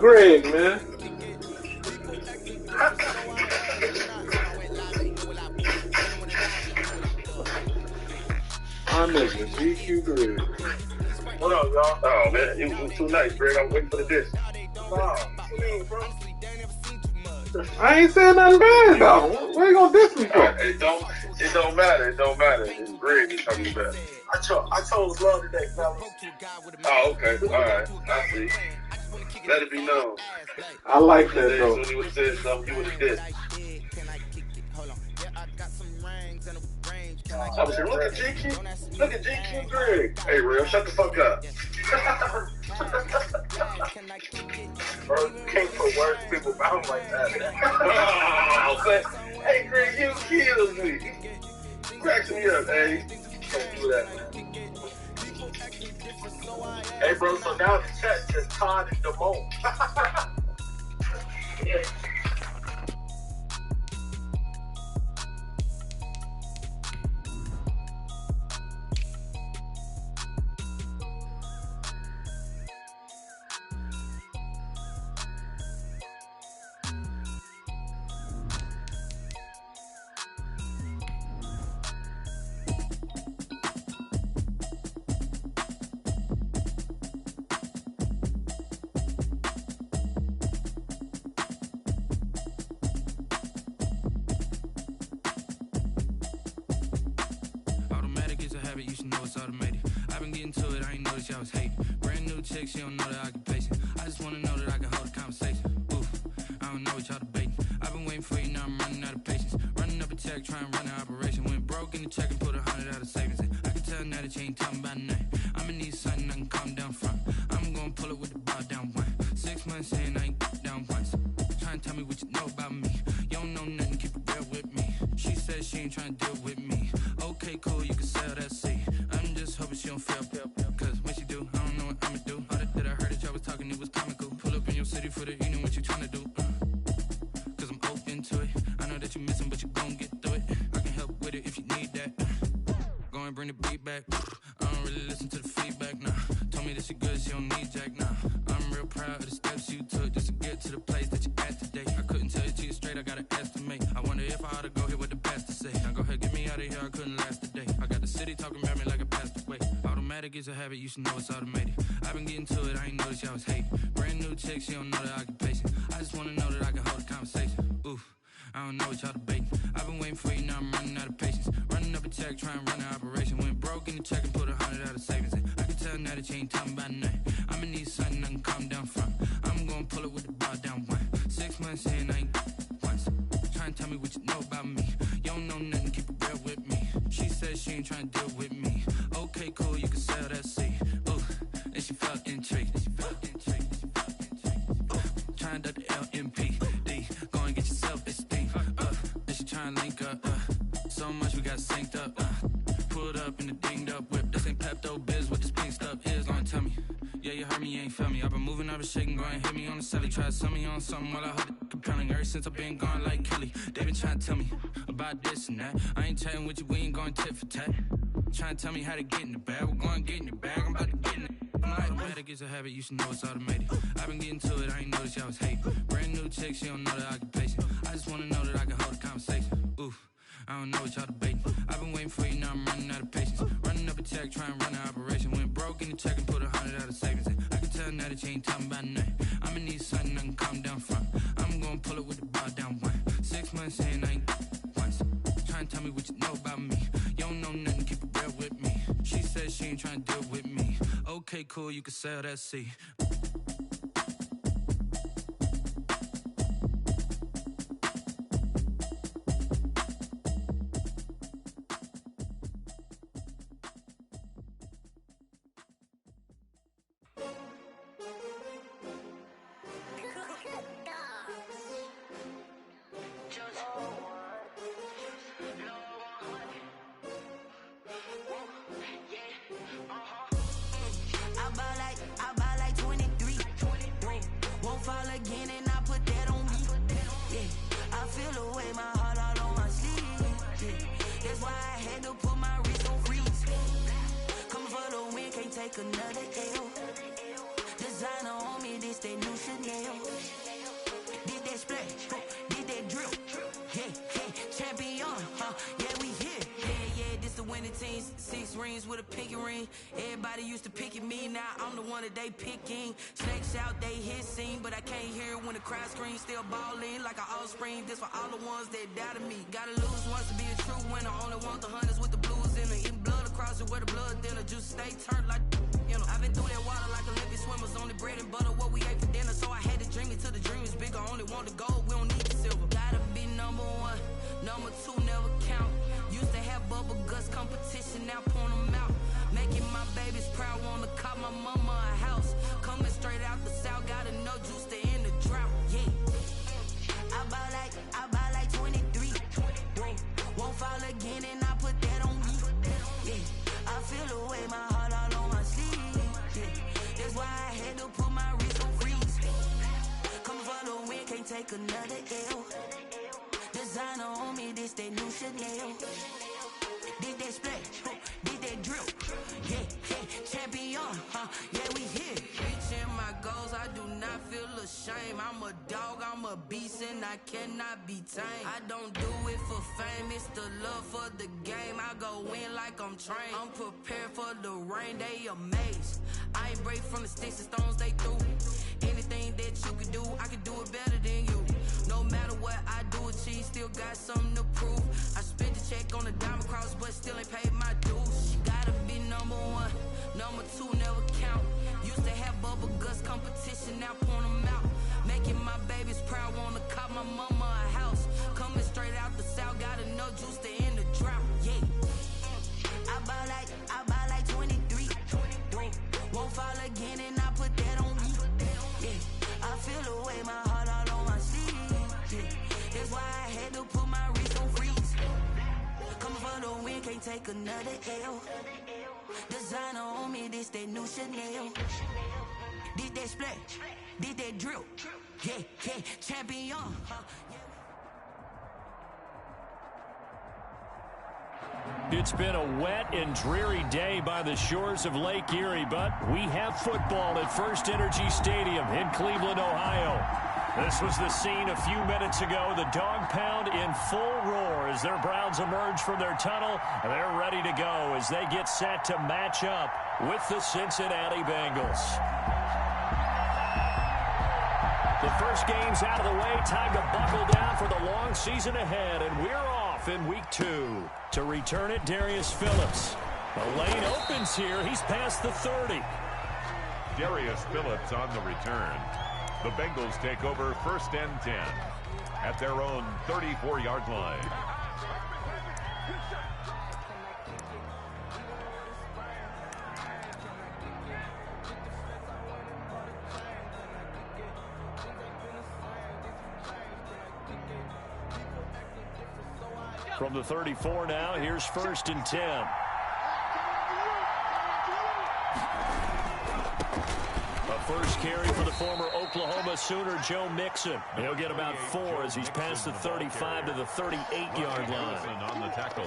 Greg, man. My nigga, GQ Greg. What up, y'all? Oh man, it was too nice, Greg. I'm waiting for the dish. Wow. What you mean, bro? I ain't saying nothing bad though. What you gonna diss me for? It don't matter. It don't matter. It's Greg you're talking about. I chose love today, fellas. Oh, okay. All right. I see. Let it be known. I like that though. When he would have said something, you would have did. I was saying, look at GQ. Look at GQ Greg. Hey, real, shut the fuck up. Bro, you can't put words in people's mouth like that. Oh, but, hey, Greg, you killed me. Cracks me up, hey. Don't do that, man. Hey, bro, so now the chat just Todd and Damone. Yeah. You should know it's automated. I've been getting to it, I ain't noticed y'all was hating. Brand new chick, she don't know the occupation. I just wanna know that I can hold a conversation. Oof, I don't know what y'all debating. I've been waiting for you, now I'm running out of patience. Running up a check, trying to run an operation. Went broke in the check and put 100 out of savings in. I can tell now that you ain't talking about nothing. I'ma need something I can calm down from. I'm gonna pull it with the bow down one. 6 months in, I ain't down once. Trying to tell me what you know about me. You don't know nothing, keep it real with me. She said she ain't trying to deal with me. Okay, cool, you can sell that seat. I'm just hoping she don't fail, cause when she do, I don't know what I'ma do. All that I heard that y'all was talking, it was comical. Pull up in your city for the evening, what you tryna do? Cause I'm open to it. I know that you missing, but you gon' get through it. I can help with it if you need that. Go and bring the beat back. I don't really listen to the feedback, nah. Told me that she good, she don't need Jack, nah. I'm real proud of the steps you took just to get to the place that you at today. I couldn't tell you to you straight, I gotta estimate. I wonder if I ought to go here with the pastor say. Now go ahead, get me out of here, I couldn't last a day. I got the city talking about me like a pastor way. Automatic is a habit, you should know it's automated. I've been getting to it, I ain't noticed y'all was hating. Brand new chick, she don't know the occupation. I just wanna know that I can hold a conversation. Oof, I don't know what y'all debating. I've been waiting for you, now I'm running out of patience. Running up a check, trying to run an operation. Went broke in the check and put 100 out of savings in. I can tell now that you ain't talking about nothing. I'ma need something I can calm down from. I'm gonna pull it with the bow down one. 6 months in, I ain't once. Trying to tell me what you know about me. You don't know nothing, keep it real with me. She said she ain't trying to deal with me. Okay, cool, you can sell that seat. Ooh, and she felt intrigued. Trying to the LMPD. Go and get your self-esteem. And she trying to link up. So much we got synced up. Pulled up in the dinged up whip. This ain't Pepto-Biz, what this pink stuff is. Long tell me. Yeah, you heard me, you ain't felt me. I've been moving, I've been shaking, go and hit me on the celly. Try to sell me on something while I heard it compelling. Ever since I've been gone like Kelly, they been trying to tell me about this and that. I ain't chatting with you, we ain't going tit for tat. Trying to tell me how to get in the bag, we're going to get in the bag, I'm about to get in it. Automatic is a habit, you should know it's automated. I've been getting to it, I ain't noticed y'all was hating. Brand new chick, she don't know the occupation. I just wanna know that I can hold a conversation. Oof, I don't know what y'all debating. I've been waiting for you, now I'm running out of patience. Running up a check, trying to run an operation. Went broke in the check and put 100 out of savings in. I can tell now that you ain't talking about nothing. I'ma need something I can calm down from. I'm gonna pull it with the bow down one. 6 months in, I ain't once. Trying to tell me what you know about me. You don't know nothing, keep it real with me. She said she ain't trying to deal with me. Okay, cool, you can sell that seat. I buy like 23. Won't fall again and I put that on me. Yeah, I feel the way my heart all on my sleeve. Yeah, that's why I had to put my wrist on freeze. Coming for the win, can't take another L. The Designer on me, this that new Chanel. Did that splash, did that drip. Yeah, champion, yeah, we here. Yeah, this the winning team. 6 rings with a pinky ring. Everybody used to pick at me, now I'm the one that they picking. Snakes out, they hit scene, but I can't hear it when the crowd screams. Still balling like an offspring. This for all the ones that doubted me. Gotta lose once to be a true winner. Only want the hunters with the blues in it. Eating blood across it where the blood thinner. Juice stay turned like, you know. I've been through that water like Olympic swimmers. Only bread and butter, what we ate for dinner. So I had to dream it till the dream is bigger. Only want the gold, we don't need the silver. Gotta be number 1, number 2 never count. Used to have bubble guts competition, now point them out. Making my babies proud, wanna cop my mama a house. Coming straight out the south, gotta know juice to end the drought. Yeah, I buy like 23. Won't fall again, and I put that on me. Yeah, I feel the way, my heart all on my sleeve. Yeah, that's why I had to put my wrist on freeze. Coming for the win, can't take another L. Designer on me, this that new Chanel. Did that splash, did that drip. Yeah, champion, yeah, we here. Reaching my goals, I do not feel ashamed. I'm a dog, I'm a beast, and I cannot be tamed. I don't do it for fame, it's the love for the game. I go in like I'm trained. I'm prepared for the rain, they amazed. I ain't break from the sticks and stones they threw. Anything that you can do, I can do it better than you. No matter what I do, achieve, still got something to prove. I spent the check on the diamond cross, but still ain't paid my dues. Gotta be number 1, number 2 never count. Used to have bubble guts competition, now point them out. Making my babies proud, wanna cop my mama a house. Coming straight out the south, gotta know juice to end the drought. Yeah, I buy like 23. Won't fall again, and I put that on me. Yeah, I feel the way, my heart all on my sleeve. Yeah, that's why I had to put my wrist on freeze. Coming for the win, can't take another L. Designer on me, this that new Chanel. Did that splash, did that drip. Yeah, champion. It's been a wet and dreary day by the shores of Lake Erie, but we have football at First Energy Stadium in Cleveland, Ohio. This was the scene a few minutes ago. The dog pound in full roar as their Browns emerge from their tunnel. And they're ready to go as they get set to match up with the Cincinnati Bengals. The first game's out of the way. Time to buckle down for the long season ahead. And we're off in week 2. To return it, Darius Phillips. The lane opens here. He's past the 30. Darius Phillips on the return. The Bengals take over 1st and 10 at their own 34-yard line. From the 34 now, here's 1st and 10. First carry for the former Oklahoma Sooner, Joe Mixon. He'll get about 4 as he's past the 35 to the 38-yard line. On the tackle.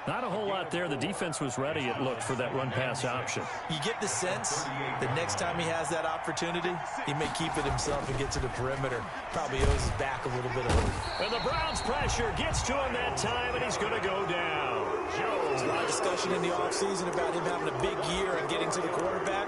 Not a whole lot there. The defense was ready, it looked, for that run-pass option. You get the sense that next time he has that opportunity, he may keep it himself and get to the perimeter. Probably owes his back a little bit of it. And the Browns' pressure gets to him that time, and he's going to go down. There's a lot of discussion in the offseason about him having a big year and getting to the quarterback.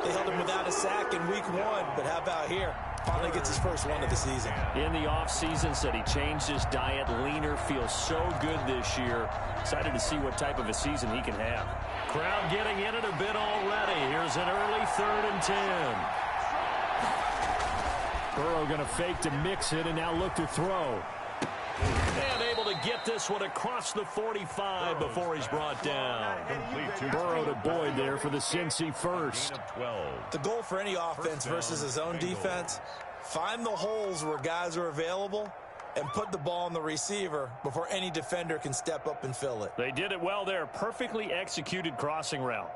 They held him without a sack in week 1, but how about here? Finally gets his first one of the season. In the offseason, said he changed his diet, leaner, feels so good this year. Excited to see what type of a season he can have. Crowd getting in it a bit already. Here's an early 3rd and 10. Burrow going to fake to mix it and now look to throw. And able to get this one across the 45 before he's brought down. Burrow to Boyd there for the Cincy first. The goal for any offense versus his own defense, find the holes where guys are available and put the ball on the receiver before any defender can step up and fill it. They did it well there. Perfectly executed crossing route.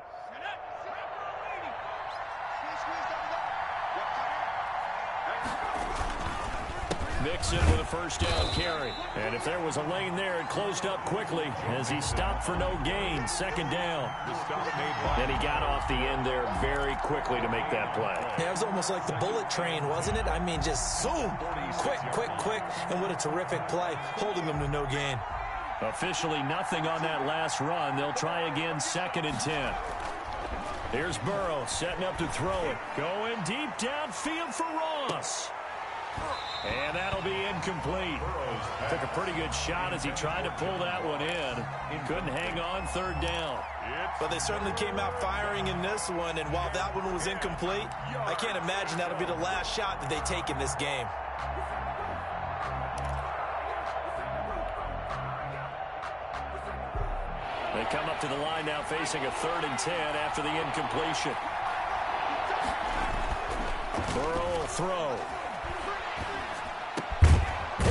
Mixon with a first down carry. And if there was a lane there, it closed up quickly as he stopped for no gain. Second down. And he got off the end there very quickly to make that play. Yeah, it was almost like the bullet train, wasn't it? I mean, just zoom. Quick, quick, quick. And what a terrific play, holding them to no gain. Officially nothing on that last run. They'll try again, 2nd and 10. Here's Burrow setting up to throw it. Going deep downfield for Ross. And that'll be incomplete. Took a pretty good shot as he tried to pull that one in. He couldn't hang on, 3rd down. But they certainly came out firing in this one, and while that one was incomplete, I can't imagine that'll be the last shot that they take in this game. They come up to the line now facing a 3rd and 10 after the incompletion. Burrow will throw.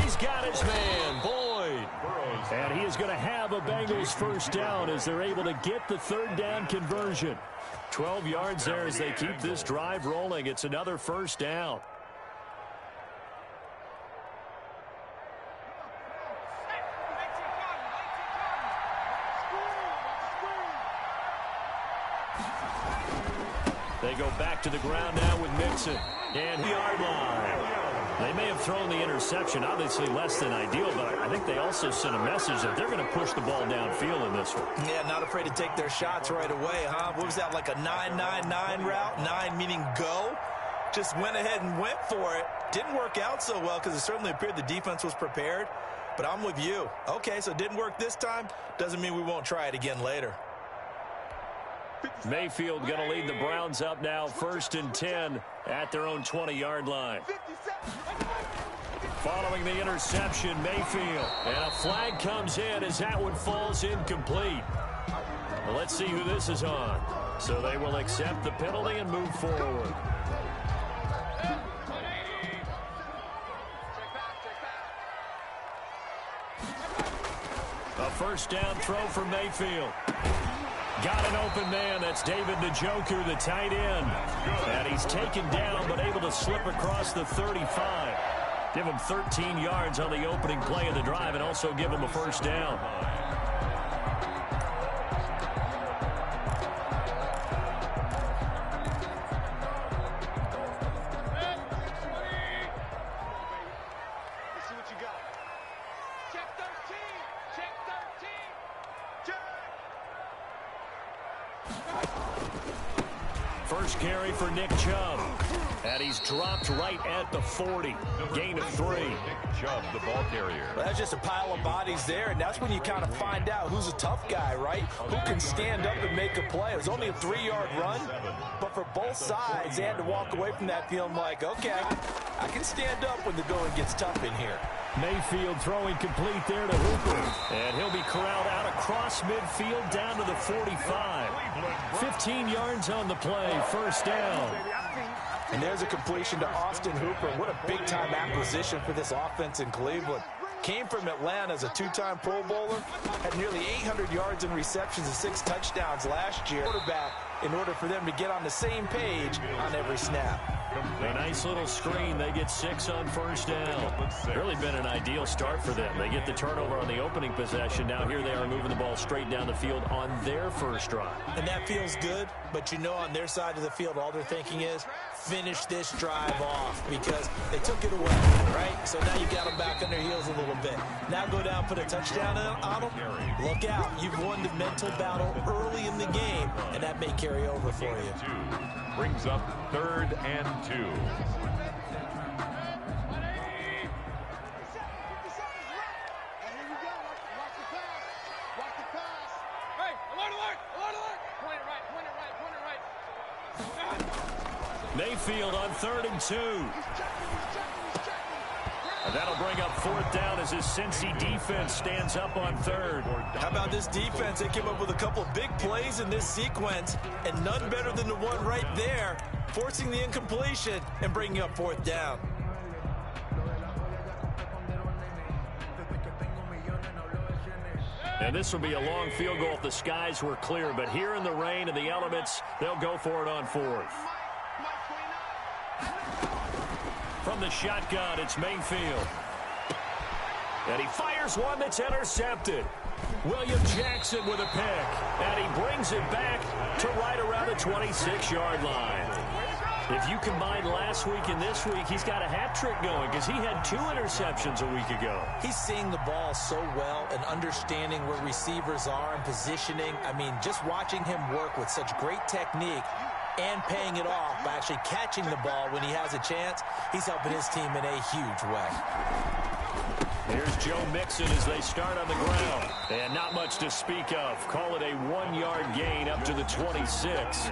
He's got his man, Boyd. And he is going to have a Bengals first down as they're able to get the 3rd down conversion. 12 yards there as they keep this drive rolling. It's another first down. They go back to the ground now with Mixon. And the yard line. They may have thrown the interception, obviously less than ideal, but I think they also sent a message that they're going to push the ball downfield in this one. Yeah, not afraid to take their shots right away, huh? What was that, like a 9-9-9 route? 9 meaning go? Just went ahead and went for it. Didn't work out so well because it certainly appeared the defense was prepared. But I'm with you. Okay, so it didn't work this time. Doesn't mean we won't try it again later. Mayfield going to lead the Browns up now, 1st and 10 at their own 20-yard line. Following the interception, Mayfield. And a flag comes in as that one falls incomplete. Well, let's see who this is on. So they will accept the penalty and move forward. A first down throw for Mayfield. Got an open man. That's David Njoku, the tight end. And he's taken down but able to slip across the 35. Give him 13 yards on the opening play of the drive and also give him a first down. First carry for Nick Chubb. And he's dropped right at the 40. Gain of 3. Nick Chubb, the ball carrier. Well, that's just a pile of bodies there, and that's when you kind of find out who's a tough guy, right? Who can stand up and make a play. It was only a 3-yard run, but for both sides, they had to walk away from that feeling like, okay, I can stand up when the going gets tough in here. Mayfield throwing complete there to Hooper. And he'll be corralled out across midfield down to the 45. 15 yards on the play, first down. And there's a completion to Austin Hooper. What a big-time acquisition for this offense in Cleveland. Came from Atlanta as a 2-time Pro Bowler. Had nearly 800 yards in receptions and 6 touchdowns last year. Quarterback in order for them to get on the same page on every snap. A nice little screen. They get 6 on first down. Really been an ideal start for them. They get the turnover on the opening possession. Now here they are moving the ball straight down the field on their first drive. And that feels good, but you know on their side of the field all they're thinking is finish this drive off because they took it away, right? So now you got them back on their heels a little bit. Now go down, put a touchdown on them. Look out. You've won the mental battle early in the game, and that may carry over for you. Brings up 3rd and 2. Mayfield on 3rd and 2. And that'll bring up 4th down as his Cincy defense stands up on 3rd. How about this defense? They came up with a couple of big plays in this sequence, and none better than the one right there, forcing the incompletion and bringing up 4th down. And this will be a long field goal if the skies were clear, but here in the rain and the elements, they'll go for it on 4th. From the shotgun, it's Mayfield. And he fires one that's intercepted. William Jackson with a pick. And he brings it back to right around the 26-yard line. If you combine last week and this week, he's got a hat trick going because he had 2 interceptions a week ago. He's seeing the ball so well and understanding where receivers are and positioning. I mean, just watching him work with such great technique and paying it off by actually catching the ball when he has a chance, he's helping his team in a huge way. Here's Joe Mixon as they start on the ground. And not much to speak of. Call it a 1-yard gain up to the 26.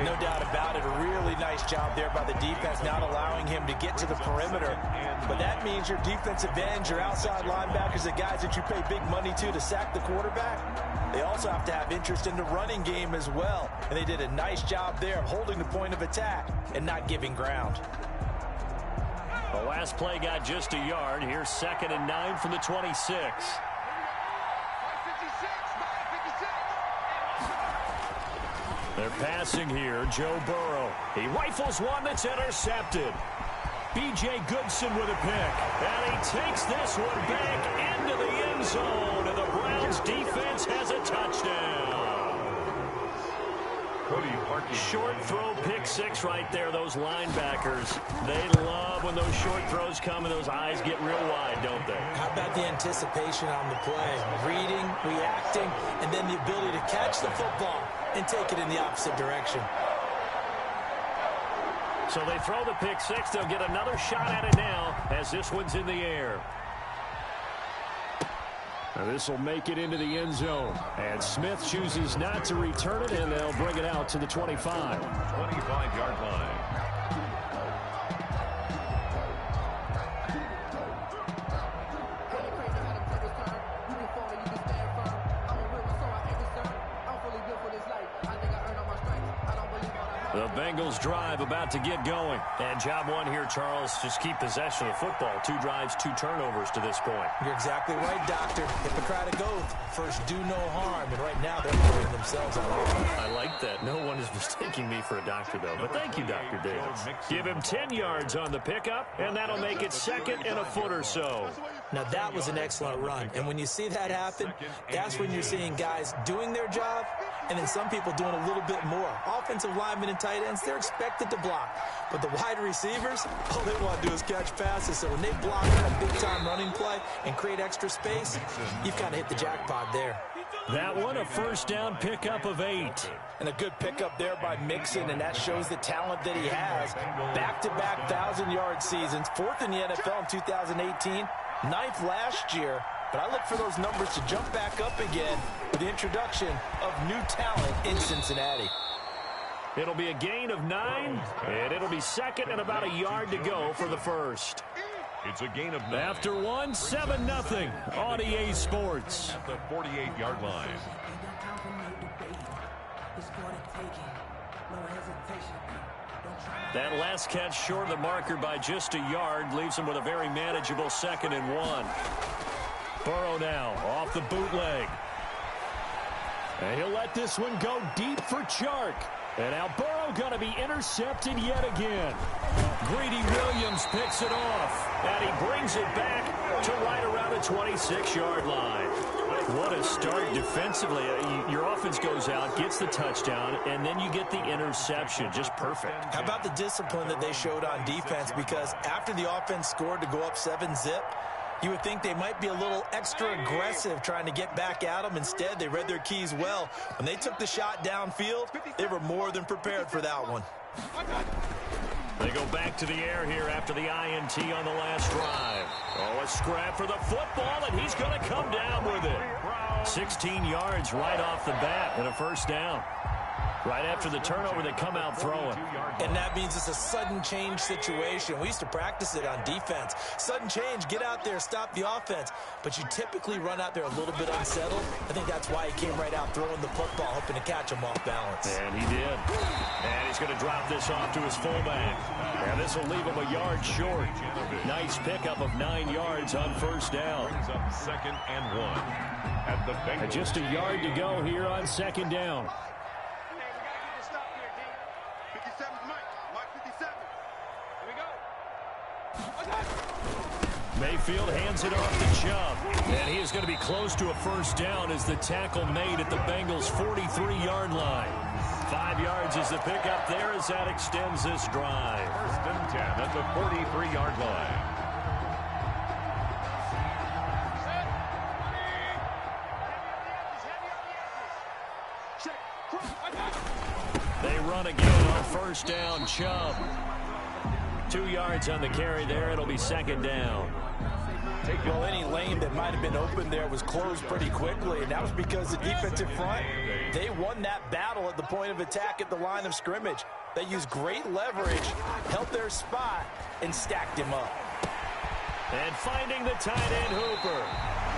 No doubt about it. A really nice job there by the defense, not allowing him to get to the perimeter. But that means your defensive ends, your outside linebackers, the guys that you pay big money to sack the quarterback, they also have to have interest in the running game as well. And they did a nice job there of holding the point of attack and not giving ground. The last play got just a yard. Here's 2nd and 9 from the 26. They're passing here. Joe Burrow. He rifles one that's intercepted. B.J. Goodson with a pick. And he takes this one back into the end zone. And the Browns defense has a touchdown. Short throw, pick 6 right there. Those linebackers, they love when those short throws come and those eyes get real wide, don't they? How about the anticipation on the play? Reading, reacting, and then the ability to catch the football and take it in the opposite direction. So they throw the pick 6. They'll get another shot at it now as this one's in the air. Now this will make it into the end zone. And Smith chooses not to return it, and they'll bring it out to the 25. 25-yard line. The Bengals drive about to get going. And job one here, Charles, just keep possession of the football. 2 drives, 2 turnovers to this point. You're exactly right, Doctor. Hippocratic oath. First, do no harm. And right now, they're putting themselves out there. I like that. No one is mistaking me for a doctor, though. But thank you, Dr. Davis. Give him 10 yards on the pickup, and that'll make it 2nd and a foot or so. Now, that was an excellent run. And when you see that happen, that's when you're seeing guys doing their job, and then some people doing a little bit more. Offensive linemen and tight ends, they're expected to block. But the wide receivers, all they want to do is catch passes. So when they block on a big-time running play and create extra space, you've kind of hit the jackpot there. That one, a first down pickup of 8. And a good pickup there by Mixon, and that shows the talent that he has. Back-to-back 1,000-yard seasons, 4th in the NFL in 2018, 9th last year. But I look for those numbers to jump back up again with the introduction of new talent in Cincinnati. It'll be a gain of 9, and it'll be 2nd and about a yard to go for the first. It's a gain of 9. After 1, 7-0 on EA Sports. At the 48-yard line. That last catch short of the marker by just a yard leaves him with a very manageable 2nd and 1. Burrow now off the bootleg. And he'll let this one go deep for Chark. And now Burrow going to be intercepted yet again. Greedy Williams picks it off. And he brings it back to right around the 26-yard line. What a start defensively. Your offense goes out, gets the touchdown, and then you get the interception. Just perfect. How about the discipline that they showed on defense? Because after the offense scored to go up 7-zip, you would think they might be a little extra aggressive trying to get back at them. Instead, they read their keys well. When they took the shot downfield, they were more than prepared for that one. They go back to the air here after the INT on the last drive. Oh, a scrap for the football, and he's going to come down with it. 16 yards right off the bat and a first down. Right after the turnover, they come out throwing. And that means it's a sudden change situation. We used to practice it on defense. Sudden change, get out there, stop the offense. But you typically run out there a little bit unsettled. I think that's why he came right out throwing the football, hoping to catch him off balance. And he did. And he's going to drop this off to his fullback. And this will leave him a yard short. Nice pickup of 9 yards on first down. Brings up 2nd and 1. At the Bengals. And just a yard to go here on 2nd down. Mayfield hands it off to Chubb. And he is going to be close to a first down as the tackle made at the Bengals' 43-yard line. 5 yards is the pickup there as that extends this drive. First and 10 at the 43-yard line. They run again on first down. Chubb. 2 yards on the carry there. It'll be second down. Well, any lane that might have been open there was closed pretty quickly, and that was because the defensive front, they won that battle at the point of attack at the line of scrimmage. They used great leverage, held their spot, and stacked him up. And finding the tight end Hooper.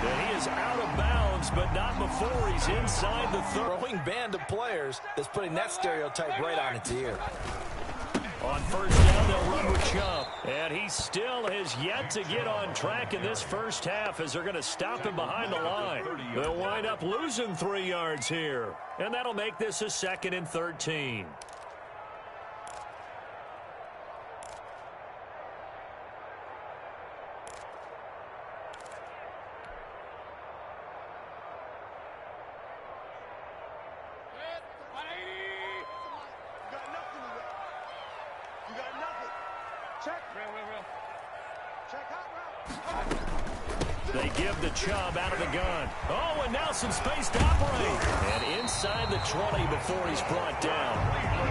And he is out of bounds, but not before he's inside the throwing band of players that's putting that stereotype right on its ear. On first down, they'll run with Chubb. And he still has yet to get on track in this first half as they're going to stop him behind the line. They'll wind up losing 3 yards here. And that'll make this a 2nd and 13. They give the Chubb out of the gun. Oh, and now some space to operate. And inside the 20 before he's brought down.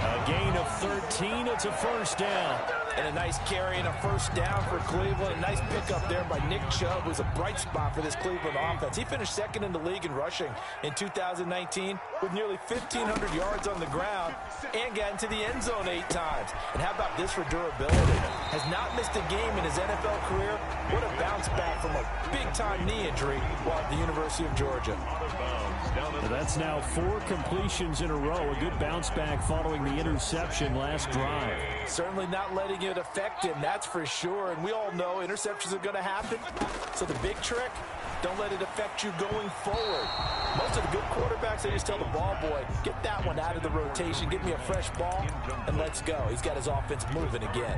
A gain of 13. It's a first down. And a nice carry and a first down for Cleveland. A nice pickup there by Nick Chubb, who's a bright spot for this Cleveland offense. He finished 2nd in the league in rushing in 2019 with nearly 1,500 yards on the ground and got into the end zone 8 times. And how about this for durability? Has not missed a game in his NFL career. What a bounce back from a big-time knee injury while at the University of Georgia. That's now 4 completions in a row. A good bounce back following the interception last drive. Certainly not letting it affect him, that's for sure. And we all know interceptions are going to happen. So the big trick, don't let it affect you going forward. Most of the good quarterbacks, they just tell the ball boy, get that one out of the rotation, give me a fresh ball, and let's go. He's got his offense moving again.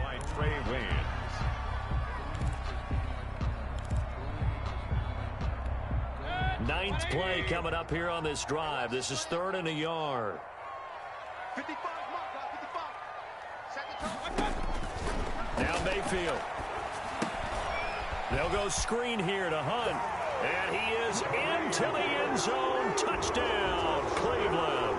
Ninth play coming up here on this drive. This is 3rd and a yard. Now Mayfield. They'll go screen here to Hunt. And he is into the end zone. Touchdown, Cleveland.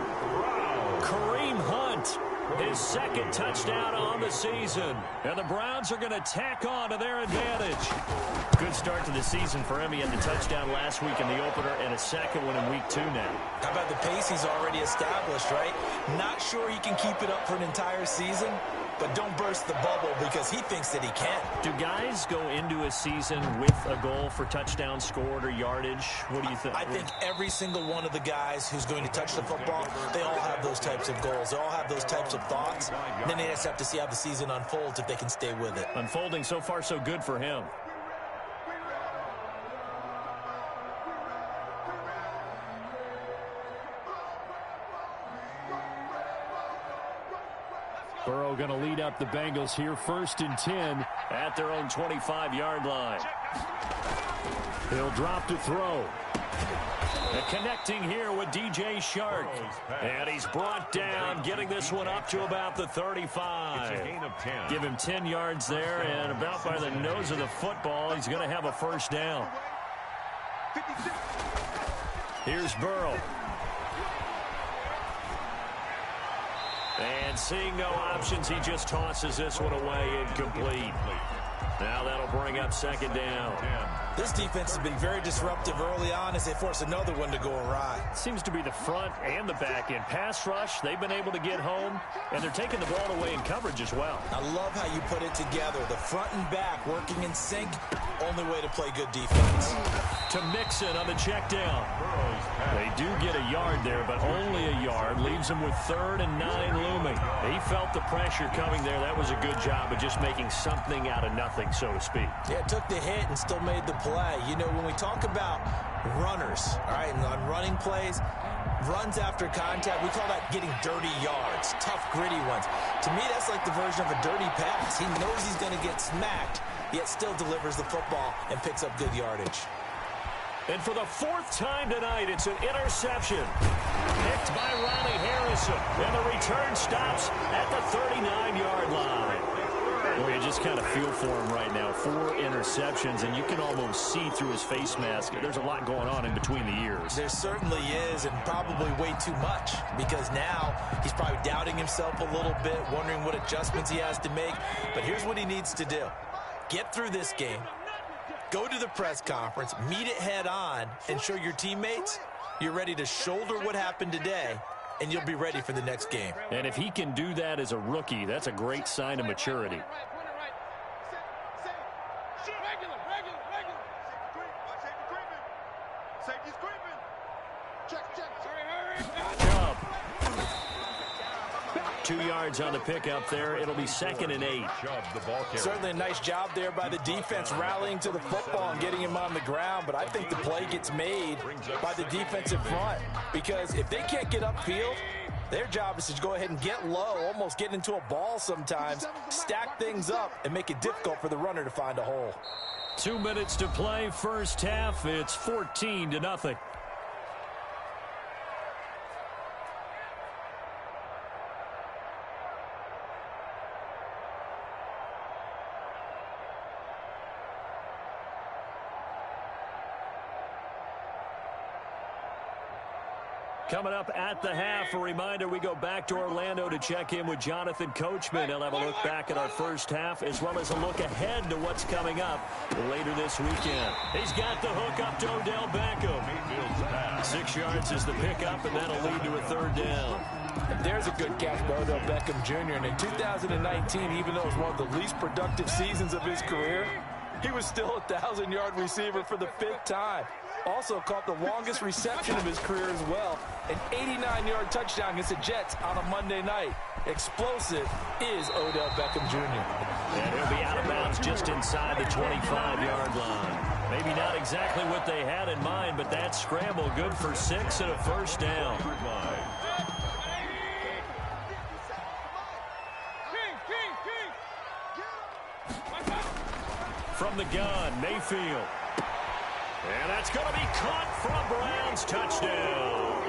Kareem Hunt, his 2nd touchdown on the season. And the Browns are going to tack on to their advantage. Good start to the season for him. He had the touchdown last week in the opener and a 2nd one in week 2 now. How about the pace he's already established, right? Not sure he can keep it up for an entire season, but don't burst the bubble because he thinks that he can. Do guys go into a season with a goal for touchdown scored or yardage? What do you think? I think every single one of the guys who's going to touch the football, they all have those types of goals. They all have those types of thoughts. And then they just have to see how the season unfolds if they can stay with it. Unfolding so far so good for him. Burrow going to lead up the Bengals here, 1st and 10 at their own 25-yard line. He'll drop to throw. And connecting here with DJ Chark. And he's brought down, getting this one up to about the 35. It's a gain of 10. Give him 10 yards there, and about by the nose of the football, he's going to have a first down. Here's Burrow. And seeing no options, he just tosses this one away incomplete. Now that'll bring up 2nd down. This defense has been very disruptive early on as they force another one to go awry. Seems to be the front and the back end. Pass rush, they've been able to get home, and they're taking the ball away in coverage as well. I love how you put it together. The front and back working in sync. Only way to play good defense. To Mixon on the check down. They do get a yard there, but only a yard. Leaves them with 3rd and 9 looming. He felt the pressure coming there. That was a good job of just making something out of nothing, so to speak. Yeah, took the hit and still made the play. You know, when we talk about runners, all right, and on running plays, runs after contact, we call that getting dirty yards, tough, gritty ones. To me, that's like the version of a dirty pass. He knows he's going to get smacked, yet still delivers the football and picks up good yardage. And for the 4th time tonight, it's an interception. Picked by Ronnie Harrison. And the return stops at the 39-yard line. Well, you just kind of feel for him right now. 4 interceptions, and you can almost see through his face mask. There's a lot going on in between the ears. There certainly is, and probably way too much, because now he's probably doubting himself a little bit, wondering what adjustments he has to make. But here's what he needs to do. Get through this game. Go to the press conference, meet it head on, and show your teammates you're ready to shoulder what happened today, and you'll be ready for the next game. And if he can do that as a rookie, that's a great sign of maturity. Chubb. 2 yards on the pickup there. It'll be 2nd and 8. Certainly a nice job there by the defense rallying to the football and getting him on the ground, but I think the play gets made by the defensive front, because if they can't get upfield, their job is to go ahead and get low, almost get into a ball sometimes, stack things up, and make it difficult for the runner to find a hole. 2 minutes to play, first half. It's 14-0. Coming up at the half, a reminder, we go back to Orlando to check in with Jonathan Coachman. He'll have a look back at our first half, as well as a look ahead to what's coming up later this weekend. He's got the hook up to Odell Beckham. 6 yards is the pickup, and that'll lead to a 3rd down. There's a good catch by Odell Beckham Jr. And in 2019, even though it was one of the least productive seasons of his career, he was still a 1,000-yard receiver for the 5th time. Also caught the longest reception of his career as well. An 89-yard touchdown against the Jets on a Monday night. Explosive is Odell Beckham Jr. And he'll be out of bounds just inside the 25-yard line. Maybe not exactly what they had in mind, but that scramble good for 6 and a 1st down. From the gun, Mayfield. And that's going to be caught for a Browns touchdown.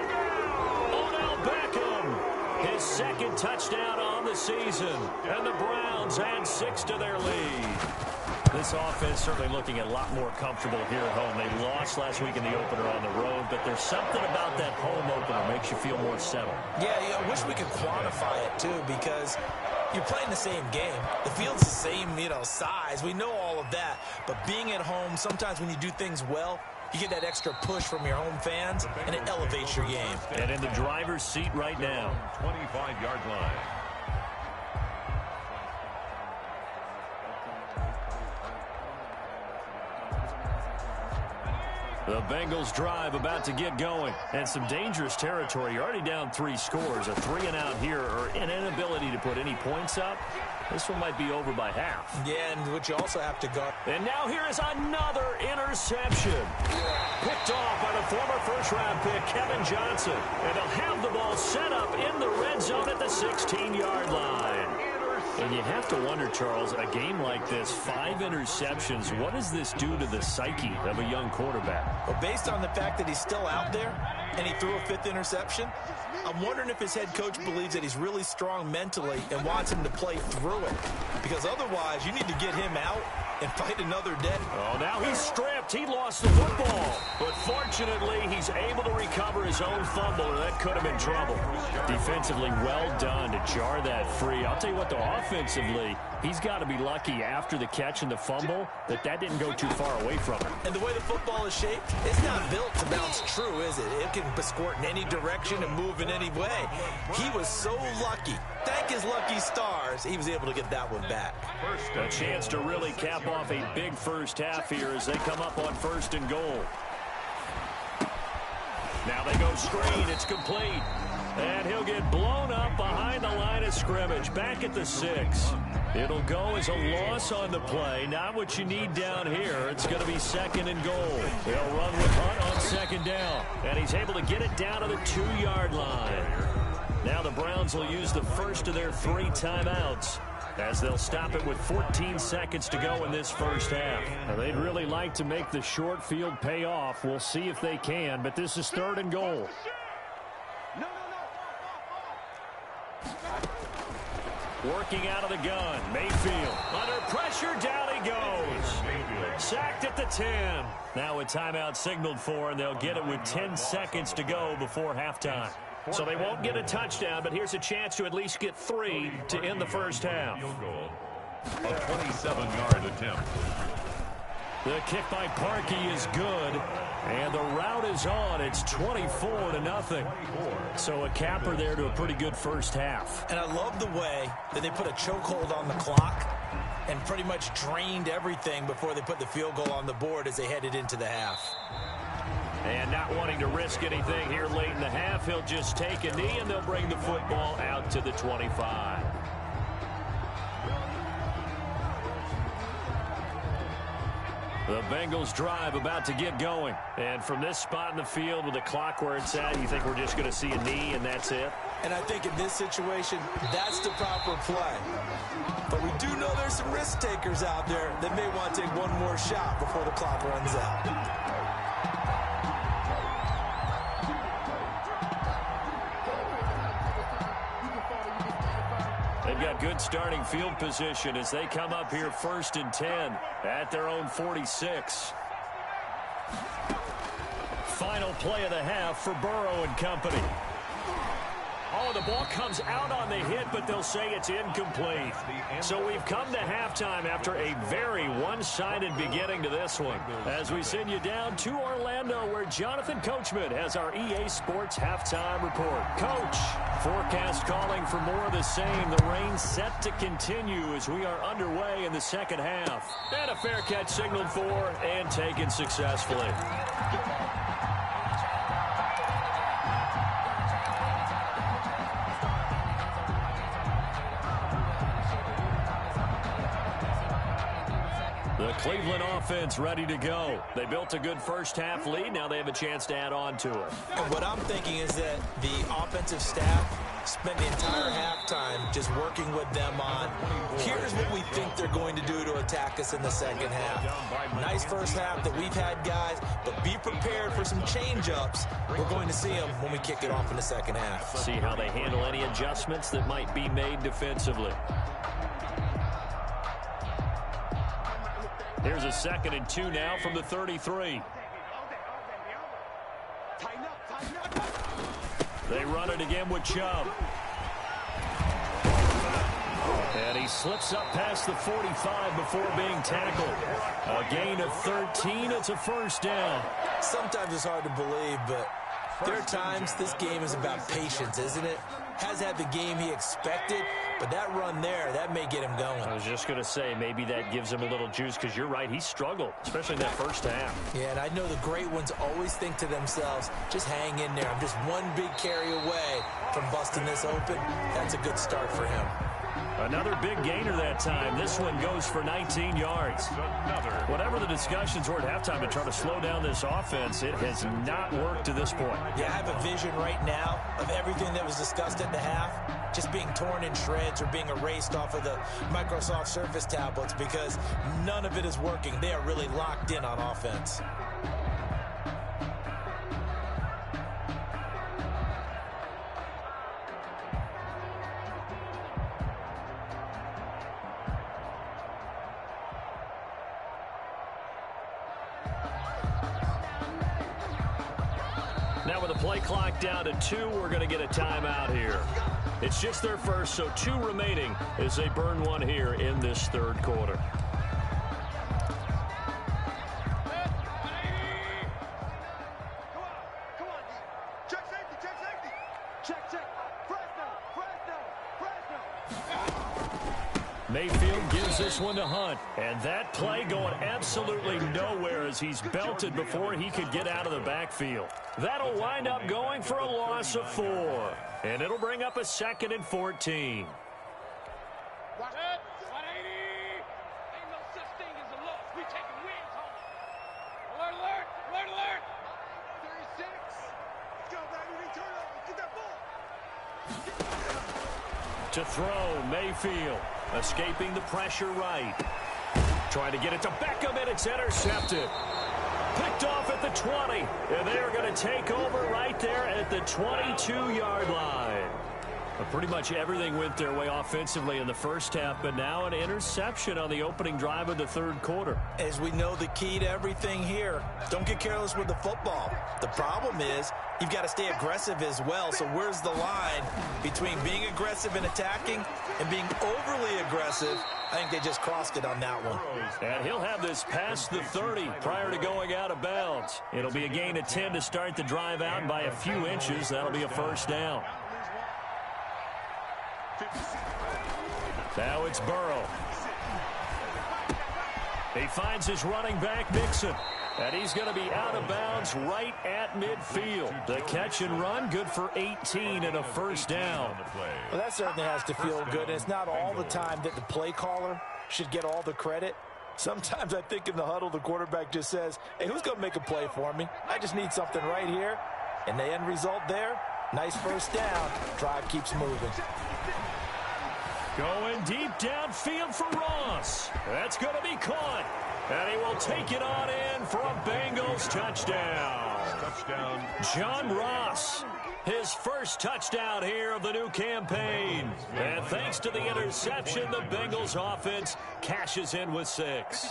Odell Beckham, his 2nd touchdown on the season. And the Browns add 6 to their lead. This offense certainly looking a lot more comfortable here at home. They lost last week in the opener on the road, but there's something about that home opener makes you feel more settled. Yeah, I wish we could quantify it, too, because you're playing the same game. The field's the same, size. We know all of that. But being at home, sometimes when you do things well, you get that extra push from your home fans, and it elevates your game. And in the driver's seat right now. 25-yard line. The Bengals drive about to get going. And some dangerous territory. You're already down 3 scores. A 3-and-out here, or an inability to put any points up. This one might be over by half. Yeah, and what you also have to guard. And now here is another interception. Picked off by the former first-round pick, Kevin Johnson. And they'll have the ball set up in the red zone at the 16-yard line. And you have to wonder, Charles, a game like this, 5 interceptions, what does this do to the psyche of a young quarterback? Well, based on the fact that he's still out there and he threw a 5th interception, I'm wondering if his head coach believes that he's really strong mentally and wants him to play through it. Because otherwise, you need to get him out and fight another day. Oh, now he's stripped. He lost the football. But fortunately, he's able to recover his own fumble, or that could have been trouble. Defensively, well done to jar that free. I'll tell you what, though, offensively, he's got to be lucky after the catch and the fumble that didn't go too far away from him. And the way the football is shaped, it's not built to bounce true, is it? It can squirt in any direction and move in any way. He was so lucky. Thank his lucky stars, he was able to get that one back. A chance to really cap off a big first half here as they come up on 1st and goal. Now they go screen. It's complete. And he'll get blown up behind the line of scrimmage. Back at the 6. It'll go as a loss on the play. Not what you need down here. It's going to be 2nd and goal. They'll run with Hunt on 2nd down. And he's able to get it down to the 2-yard line. Now the Browns will use the first of their 3 timeouts. as they'll stop it with 14 seconds to go in this first half. Now, they'd really like to make the short field pay off. We'll see if they can, but this is 3rd and goal. Working out of the gun, Mayfield. Under pressure, down he goes. Sacked at the 10. Now a timeout signaled for, and they'll get it with 10 seconds to go before halftime. So they won't get a touchdown, but here's a chance to at least get 3 to end the first half. A 27-yard attempt. The kick by Parkey is good, and the route is on. It's 24-0. So a capper there to a pretty good first half. And I love the way that they put a chokehold on the clock and pretty much drained everything before they put the field goal on the board as they headed into the half. And not wanting to risk anything here late in the half, he'll just take a knee, and they'll bring the football out to the 25. The Bengals drive about to get going. And from this spot in the field with the clock where it's at, you think we're just going to see a knee and that's it? And I think in this situation, that's the proper play. But we do know there's some risk takers out there that may want to take one more shot before the clock runs out. They've got good starting field position as they come up here 1st and 10 at their own 46. Final play of the half for Burrow and company. Oh, the ball comes out on the hit, but they'll say it's incomplete. So we've come to halftime after a very one-sided beginning to this one. As we send you down to Orlando, where Jonathan Coachman has our EA Sports halftime report. Coach, forecast calling for more of the same. The rain set to continue as we are underway in the second half. And a fair catch signaled for and taken successfully. The Cleveland offense ready to go. They built a good first half lead. Now they have a chance to add on to it. And what I'm thinking is that the offensive staff spent the entire halftime just working with them on, here's what we think they're going to do to attack us in the second half. Nice first half that we've had, guys, but be prepared for some change-ups. We're going to see them when we kick it off in the second half. See how they handle any adjustments that might be made defensively. Here's a 2nd and 2 now from the 33. They run it again with Chubb. And he slips up past the 45 before being tackled. A gain of 13. It's a first down. Sometimes it's hard to believe, but there are times this game is about patience, isn't it? Has had the game he expected, but that run there, that may get him going. I was just going to say, maybe that gives him a little juice, because you're right, he struggled, especially in that first half. Yeah, and I know the great ones always think to themselves, just hang in there. I'm just one big carry away from busting this open. That's a good start for him. Another big gainer that time. This one goes for 19 yards. Whatever the discussions were at halftime to try to slow down this offense, it has not worked to this point. Yeah, I have a vision right now of everything that was discussed at the half just being torn in shreds or being erased off of the Microsoft Surface tablets, because none of it is working. They are really locked in on offense. Now with the play clock down to 2, we're going to get a timeout here. It's just their first, so 2 remaining as they burn one here in this third quarter. Mayfield gives this one to Hunt, and that play going absolutely nowhere as he's belted before he could get out of the backfield. That'll wind up going for a loss of 4, and it'll bring up a 2nd and 14. To throw, Mayfield. Escaping the pressure right. Trying to get it to Beckham, and it's intercepted. Picked off at the 20, and they are going to take over right there at the 22-yard line. But pretty much everything went their way offensively in the first half, but now an interception on the opening drive of the third quarter. As we know, the key to everything here, don't get careless with the football. The problem is you've got to stay aggressive as well. So where's the line between being aggressive and attacking and being overly aggressive? I think they just crossed it on that one. And he'll have this past the 30 prior to going out of bounds. It'll be a gain of 10 to start the drive out, and by a few inches, that'll be a first down. Now it's Burrow. He finds his running back, Mixon. And he's going to be out of bounds right at midfield. The catch and run, good for 18 and a first down. Well, that certainly has to feel good. And it's not all the time that the play caller should get all the credit. Sometimes I think in the huddle, the quarterback just says, hey, who's going to make a play for me? I just need something right here. And the end result there, nice first down. Drive keeps moving. Going deep downfield for Ross. That's going to be caught. And he will take it on in for a Bengals touchdown. Touchdown. John Ross, his first touchdown here of the new campaign. And thanks to the interception, the Bengals offense cashes in with 6.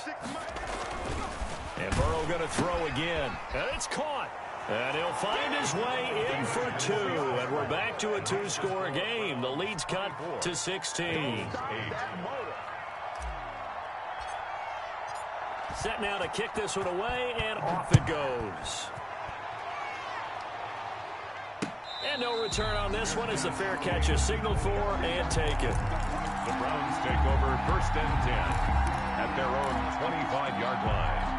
And Burrow going to throw again. And it's caught. And he'll find his way in for 2. And we're back to a 2-score game. The lead's cut to 16. Set now to kick this one away, and off it goes. And no return on this one as the fair catch is signaled for and taken. The Browns take over first and 10 at their own 25-yard line.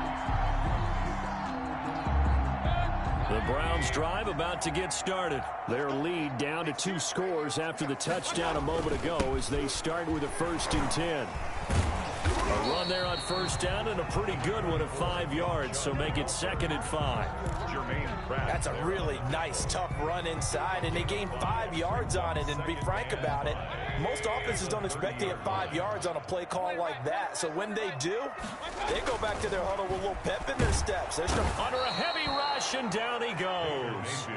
The Browns drive about to get started. Their lead down to 2 scores after the touchdown a moment ago as they start with a first and 10. A run there on first down and a pretty good one of 5 yards, so make it 2nd and 5. That's a really nice, tough run inside, and they gained 5 yards on it. And to be frank about it, most offenses don't expect to get 5 yards on a play call like that. So when they do, they go back to their huddle with a little pep in their steps. Under a heavy rush, and down he goes.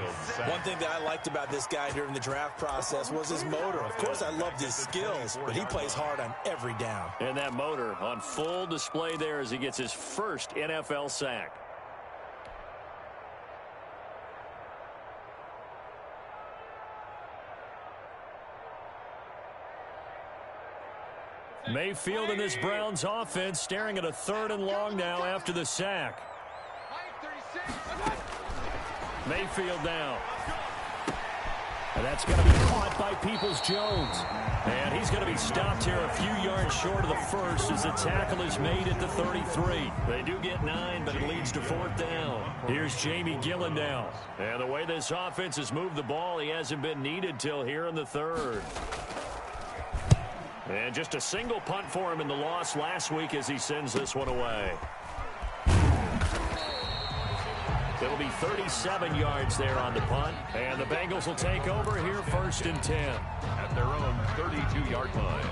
One thing that I liked about this guy during the draft process was his motor. Of course, I loved his skills, but he plays hard on every down. And that motor on full display there as he gets his first NFL sack. Mayfield in this Browns offense staring at a 3rd and long now after the sack. Mayfield down. And that's going to be caught by Peoples-Jones. And he's going to be stopped here a few yards short of the first as the tackle is made at the 33. They do get 9, but it leads to 4th down. Here's Jamie Gillen now. And the way this offense has moved the ball, he hasn't been needed till here in the 3rd. And just a single punt for him in the loss last week as he sends this one away. It'll be 37 yards there on the punt. And the Bengals will take over here 1st and 10. At their own 32-yard line.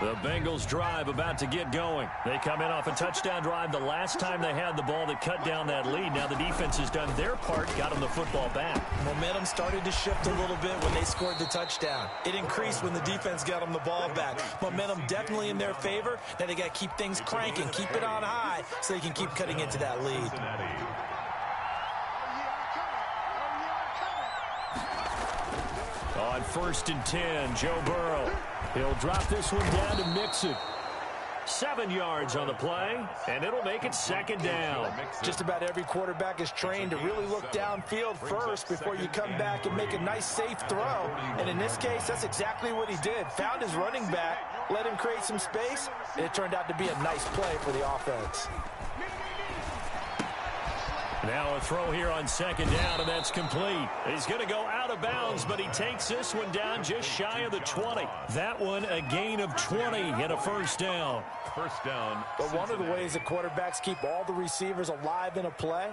The Bengals drive about to get going. They come in off a touchdown drive the last time they had the ball that cut down that lead. Now the defense has done their part, got them the football back. Momentum started to shift a little bit when they scored the touchdown. It increased when the defense got them the ball back. Momentum definitely in their favor. Now they got to keep things cranking, keep it on high so they can keep cutting into that lead. On 1st and 10, Joe Burrow. He'll drop this one down to Mixon. 7 yards on the play, and it'll make it 2nd down. Just about every quarterback is trained to really look downfield first before you come back and make a nice, safe throw. And in this case, that's exactly what he did. Found his running back, let him create some space, and it turned out to be a nice play for the offense. Now a throw here on second down, and that's complete. He's going to go out of bounds, but he takes this one down just shy of the 20. That one a gain of 20 and a first down. First down. But one of the ways that quarterbacks keep all the receivers alive in a play,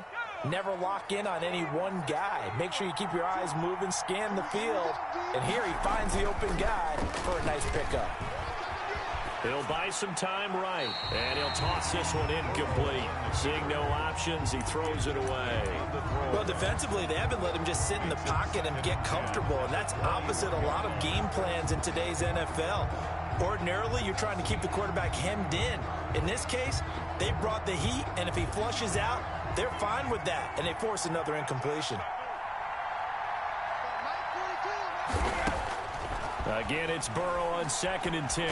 never lock in on any one guy. Make sure you keep your eyes moving, scan the field, and here he finds the open guy for a nice pickup. He'll buy some time right, and he'll toss this one incomplete. Seeing no options, he throws it away. Well, defensively, they haven't let him just sit in the pocket and get comfortable, and that's opposite a lot of game plans in today's NFL. Ordinarily, you're trying to keep the quarterback hemmed in. In this case, they brought the heat, and if he flushes out, they're fine with that, and they force another incompletion. Again, it's Burrow on second and 10.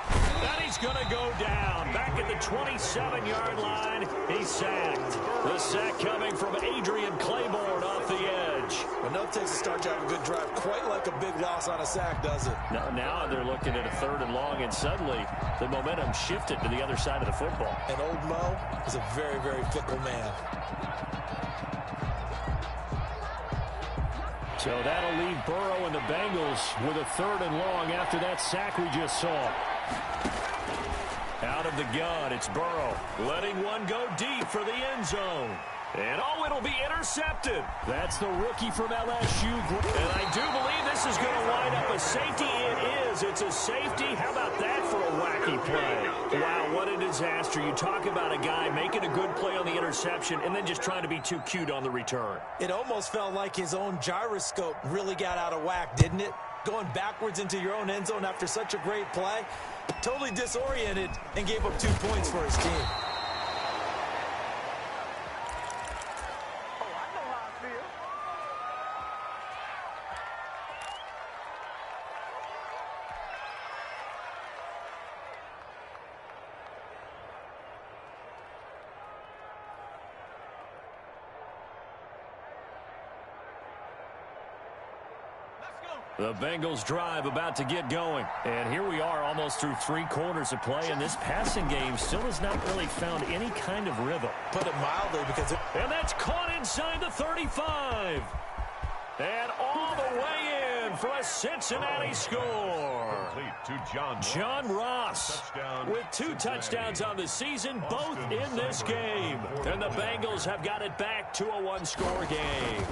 And he's going to go down. Back at the 27-yard line, he's sacked. The sack coming from Adrian Claiborne off the edge. Well, no takes to start to have a good drive, quite like a big loss on a sack, does it? Now they're looking at a third and long, and suddenly the momentum shifted to the other side of the football. And old Mo is a very, very fickle man. So that'll leave Burrow and the Bengals with a third and long after that sack we just saw. Out of the gun, it's Burrow, letting one go deep for the end zone. And it'll be intercepted. That's the rookie from LSU. And I do believe this is going to wind up a safety. It is. It's a safety. How about that for a wacky play? Wow, what a disaster. You talk about a guy making a good play on the interception and then just trying to be too cute on the return. It almost felt like his own gyroscope really got out of whack, didn't it? Going backwards into your own end zone after such a great play. Totally disoriented and gave up 2 points for his team. The Bengals drive about to get going. And here we are almost through 3 quarters of play, and this passing game still has not really found any kind of rhythm. Put it mildly, because and that's caught inside the 35. And all the way in for a Cincinnati score. To John Ross with 2 touchdowns on the season, both in this game. And the Bengals have got it back to a 1-score game.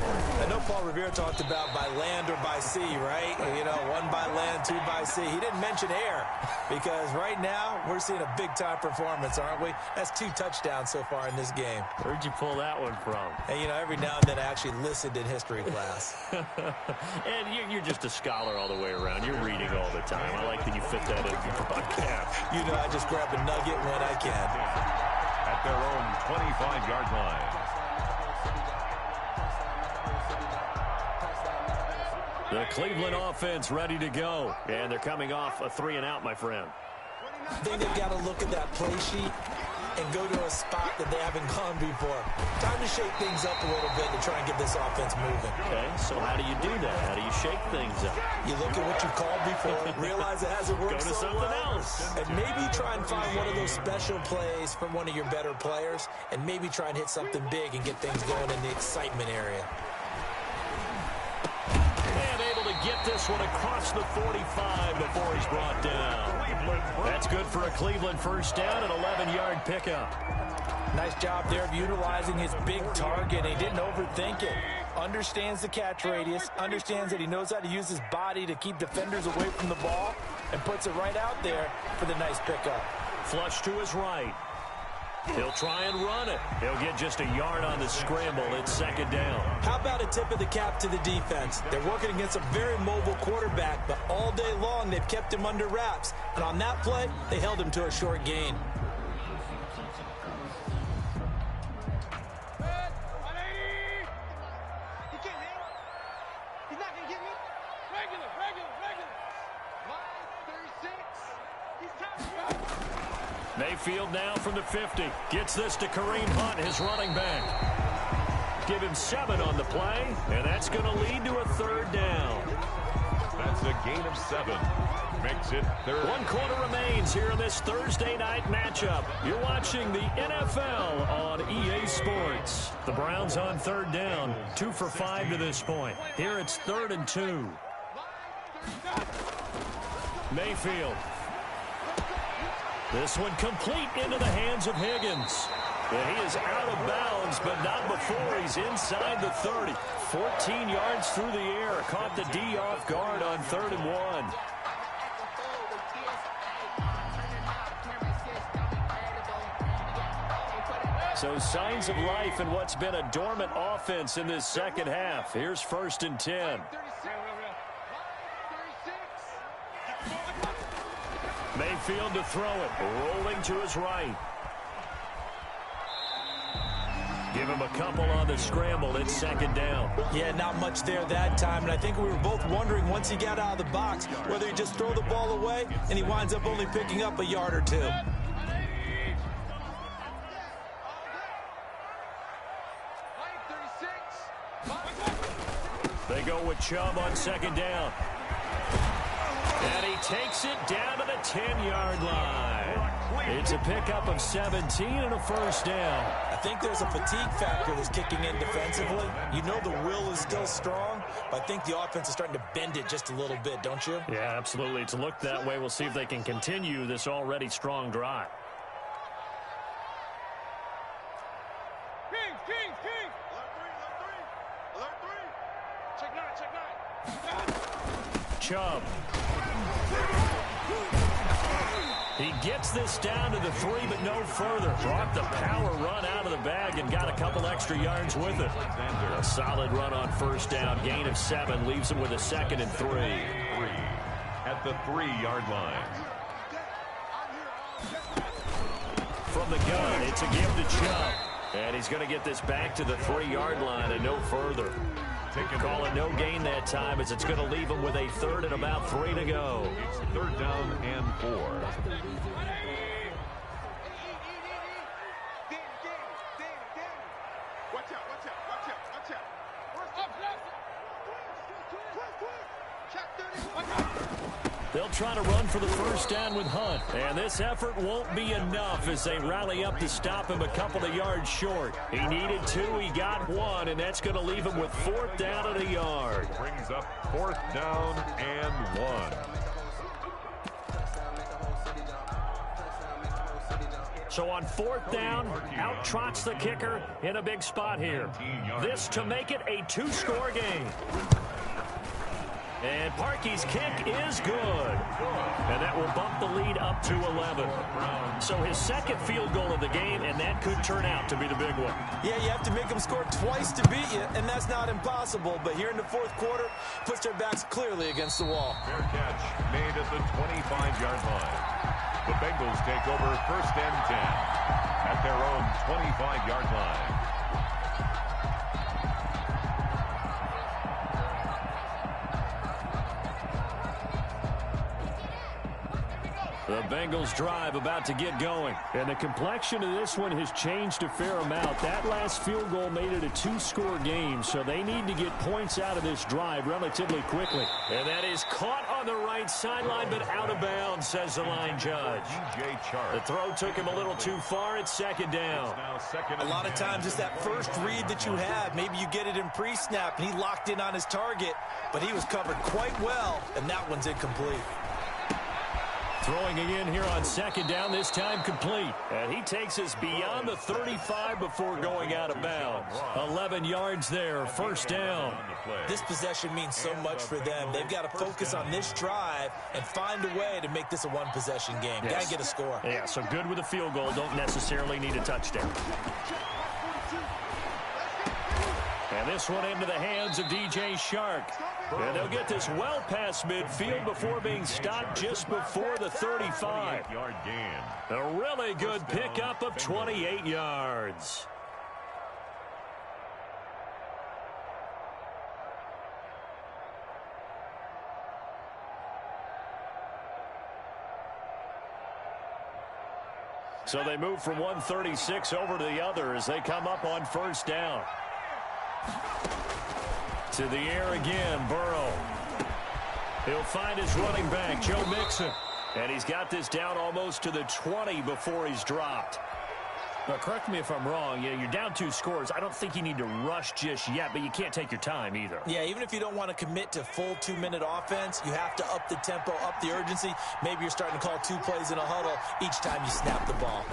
I know Paul Revere talked about by land or by sea, right? You know, 1 by land, 2 by sea. He didn't mention air because right now we're seeing a big-time performance, aren't we? That's 2 touchdowns so far in this game. Where'd you pull that one from? And, you know, every now and then I actually listened in history class. And you're just a scholar all the way around. You're reading all the time. I like that you fit that in your broadcast. You know, I just grab a nugget when I can. At their own 25-yard line. The Cleveland offense ready to go. And they're coming off a 3-and-out, my friend. I think they've got to look at that play sheet and go to a spot that they haven't gone before. Time to shake things up a little bit to try and get this offense moving. Okay, so how do you do that? How do you shake things up? You look at what you called before, realize it hasn't worked go to so something well, else. and maybe try and find one of those special plays from one of your better players, and maybe try and hit something big and get things going in the excitement area. Get this one across the 45 before he's brought down. That's good for a Cleveland first down, an 11-yard pickup. Nice job there of utilizing his big target. He didn't overthink it. Understands the catch radius, understands that he knows how to use his body to keep defenders away from the ball, and puts it right out there for the nice pickup. Flush to his right. He'll try and run it. He'll get just a yard on the scramble. It's second down. How about a tip of the cap to the defense? They're working against a very mobile quarterback, but all day long they've kept him under wraps. And on that play, they held him to a short gain. Mayfield now from the 50. Gets this to Kareem Hunt, his running back. Give him 7 on the play, and that's going to lead to a third down. That's a gain of 7. Makes it third. 1 quarter remains here in this Thursday night matchup. You're watching the NFL on EA Sports. The Browns on 3rd down, 2 for 5 to this point. Here it's 3rd and 2. Mayfield. This one complete into the hands of Higgins. And he is out of bounds, but not before he's inside the 30. 14 yards through the air. Caught the D off guard on 3rd and 1. So signs of life in what's been a dormant offense in this second half. Here's 1st and 10. Mayfield to throw it. Rolling to his right. Give him a couple on the scramble. It's 2nd down. Yeah, not much there that time. And I think we were both wondering once he got out of the box whether he just throw the ball away and he winds up only picking up a yard or 2. They go with Chubb on 2nd down. And he takes it down to the 10-yard line. It's a pickup of 17 and a 1st down. I think there's a fatigue factor that's kicking in defensively. You know the will is still strong, but I think the offense is starting to bend it just a little bit, don't you? Yeah, absolutely. It's looked that way. We'll see if they can continue this already strong drive. King. Alert 3. Check 9. Chubb. He gets this down to the 3, but no further. Brought the power run out of the bag and got a couple extra yards with it. A solid run on 1st down. Gain of 7 leaves him with a 2nd and 3. At the 3-yard line. From the gun, it's a give to Chubb. And he's going to get this back to the 3-yard line and no further. Call it no gain that time as it's going to leave him with a 3rd and about 3 to go. It's 3rd down and 4. They'll try to run for the 1st down with Hunt. And this effort won't be enough as they rally up to stop him a couple of yards short. He needed 2, he got 1, and that's going to leave him with 4th down and a yard. Brings up 4th down and 1. So on 4th down, out trots the kicker in a big spot here. This to make it a 2-score game. And Parkey's kick is good. And that will bump the lead up to 11. So his 2nd field goal of the game, and that could turn out to be the big one. Yeah, you have to make them score twice to beat you, and that's not impossible. But here in the 4th quarter, puts their backs clearly against the wall. Fair catch made at the 25-yard line. The Bengals take over 1st and 10 at their own 25-yard line. The Bengals drive about to get going. And the complexion of this one has changed a fair amount. That last field goal made it a 2-score game, so they need to get points out of this drive relatively quickly. And that is caught on the right sideline, but out of bounds, says the line judge. The throw took him a little too far. It's 2nd down. A lot of times it's that first read that you have. Maybe you get it in pre-snap, and he locked in on his target, but he was covered quite well, and that one's incomplete. Throwing again here on 2nd down, this time complete. And he takes us beyond the 35 before going out of bounds. 11 yards there, 1st down. This possession means so much for them. They've got to focus on this drive and find a way to make this a one-possession game. Yes. Got to get a score. Yeah, so good with a field goal. Don't necessarily need a touchdown. And this one into the hands of DJ Shark. And they'll get this well past midfield before being stopped just before the 35. A really good pickup of 28 yards. So they move from 136 over to the other as they come up on 1st down. To the air again, Burrow. He'll find his running back, Joe Mixon. And he's got this down almost to the 20 before he's dropped. Now, correct me if I'm wrong. You're down 2 scores. I don't think you need to rush just yet, but you can't take your time either. Yeah, even if you don't want to commit to full 2-minute offense, you have to up the tempo, up the urgency. Maybe you're starting to call 2 plays in a huddle each time you snap the ball.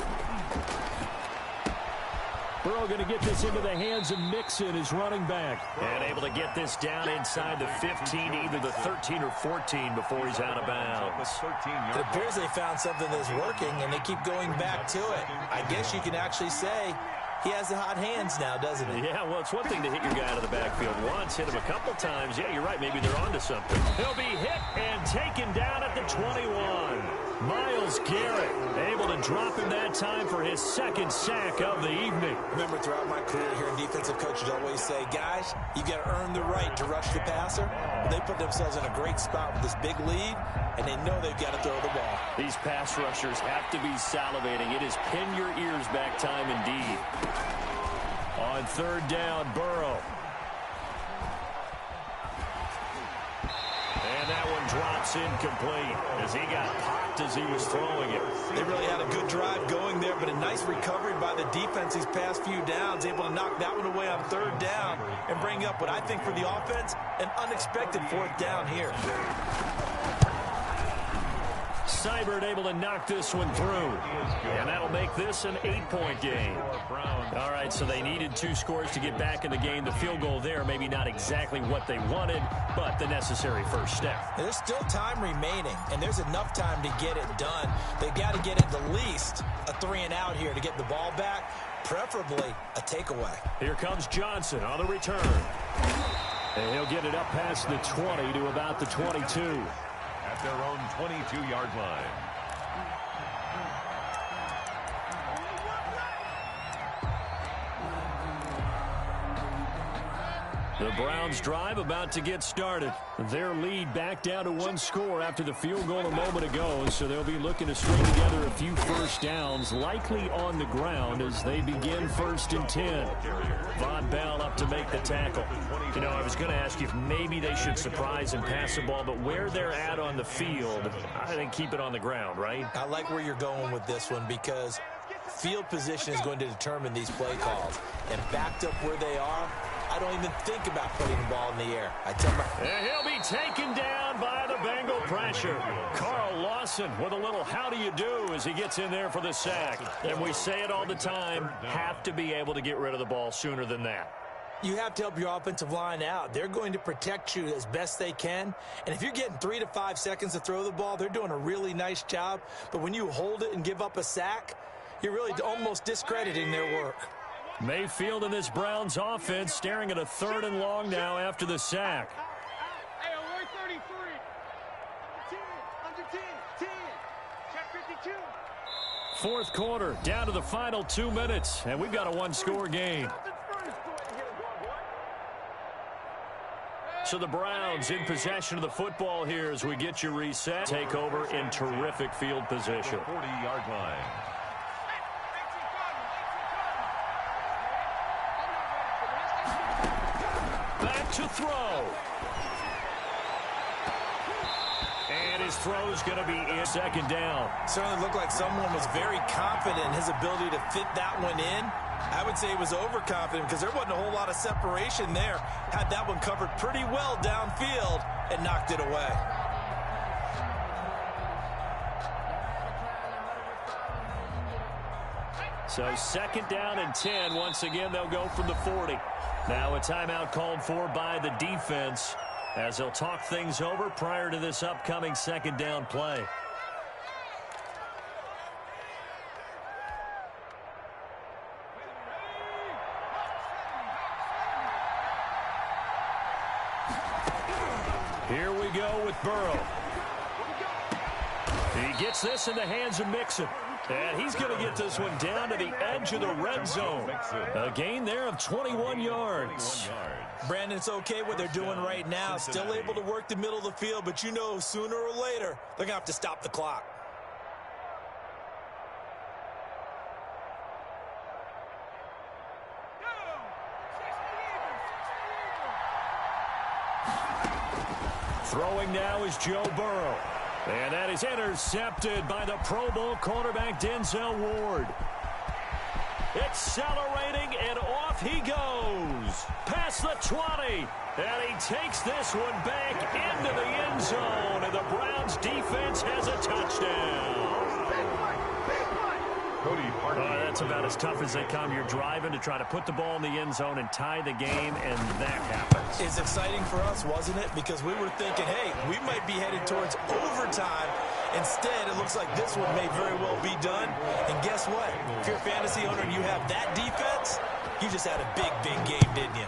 Burrow going to get this into the hands of Mixon, his running back. And able to get this down inside the 15, either the 13 or 14 before he's out of bounds. It appears they found something that's working, and they keep going back to it. I guess you can actually say he has the hot hands now, doesn't he? Yeah, well, it's one thing to hit your guy out of the backfield once, hit him a couple times. Yeah, you're right. Maybe they're onto something. He'll be hit and taken down at the 21. Myles Garrett able to drop him that time for his 2nd sack of the evening. Remember, throughout my career here, defensive coaches always say, guys, you got to earn the right to rush the passer. But they put themselves in a great spot with this big lead, and they know they've got to throw the ball. These pass rushers have to be salivating. It is pin your ears back time indeed. On 3rd down, Burrow. And that one drops incomplete as he got popped as he was throwing it. They really had a good drive going there, but a nice recovery by the defense these past few downs, able to knock that one away on 3rd down and bring up what I think for the offense, an unexpected 4th down here. Seibert able to knock this one through. And that'll make this an 8-point game. All right, so they needed 2 scores to get back in the game. The field goal there, maybe not exactly what they wanted, but the necessary first step. There's still time remaining, and there's enough time to get it done. They've got to get at least a 3-and-out here to get the ball back, preferably a takeaway. Here comes Johnson on the return. And he'll get it up past the 20 to about the 22. At their own 22-yard line. The Browns drive about to get started. Their lead back down to 1 score after the field goal a moment ago, so they'll be looking to string together a few first downs, likely on the ground as they begin 1st and 10. Von Bell up to make the tackle. You know, I was going to ask you if maybe they should surprise and pass the ball, but where they're at on the field, I think keep it on the ground, right? I like where you're going with this one because field position is going to determine these play calls. And backed up where they are, I don't even think about putting the ball in the air. And he'll be taken down by the Bengal pressure. Carl Lawson with a little how do you do as he gets in there for the sack. And we say it all the time, have to be able to get rid of the ball sooner than that. You have to help your offensive line out. They're going to protect you as best they can. And if you're getting 3 to 5 seconds to throw the ball, they're doing a really nice job. But when you hold it and give up a sack, you're really almost discrediting their work. Mayfield and this Browns offense staring at a 3rd and long now after the sack. Hey, alert 33. 10, under 10, 10. Check 52. 4th quarter, down to the final 2 minutes, and we've got a 1-score game. So the Browns in possession of the football here as we get you reset. Take over in terrific field position. 40-yard line. Back to throw. And his throw's going to be in 2nd down. Certainly looked like someone was very confident in his ability to fit that one in. I would say he was overconfident because there wasn't a whole lot of separation there. Had that one covered pretty well downfield and knocked it away. So 2nd down and 10. Once again, they'll go from the 40. Now a timeout called for by the defense as they'll talk things over prior to this upcoming 2nd down play. Here we go with Burrow. He gets this in the hands of Mixon. And he's going to get this one down to the edge of the red zone. A gain there of 21 yards. Brandon, it's okay what they're doing right now. Still able to work the middle of the field, but you know sooner or later they're going to have to stop the clock. Throwing now is Joe Burrow. And that is intercepted by the Pro Bowl quarterback Denzel Ward. Accelerating, and off he goes. Past the 20. And he takes this one back into the end zone. And the Browns defense has a touchdown. Cody Parkey. That's about as tough as they come. You're driving to try to put the ball in the end zone and tie the game, and that happens. It's exciting for us, wasn't it? Because we were thinking, hey, we might be headed towards overtime. Instead, it looks like this one may very well be done. And guess what? If you're a fantasy owner and you have that defense, you just had a big, big game, didn't you?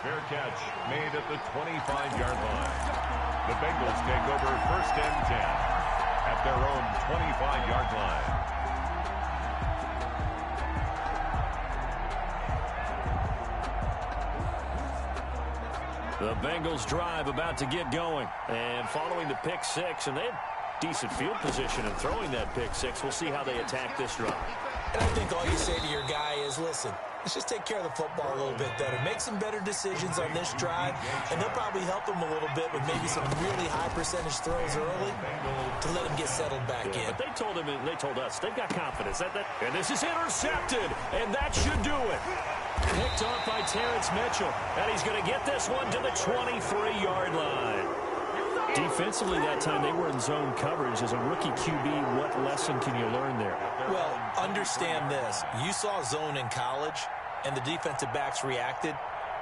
Fair catch made at the 25-yard line. The Bengals take over 1st and 10 at their own 25-yard line. The Bengals drive about to get going. And following the pick six, and they have decent field position in throwing that pick six. We'll see how they attack this drive. And I think all you say to your guy is, listen, let's just take care of the football a little bit better. Make some better decisions on this drive, and they'll probably help him a little bit with maybe some really high percentage throws early to let him get settled back in. But they told him, and they told us, they've got confidence. And this is intercepted, and that should do it. Picked off by Terrence Mitchell, and he's going to get this one to the 23-yard line. Defensively that time, they were in zone coverage. As a rookie QB, what lesson can you learn there? Well, understand this. You saw zone in college, and the defensive backs reacted,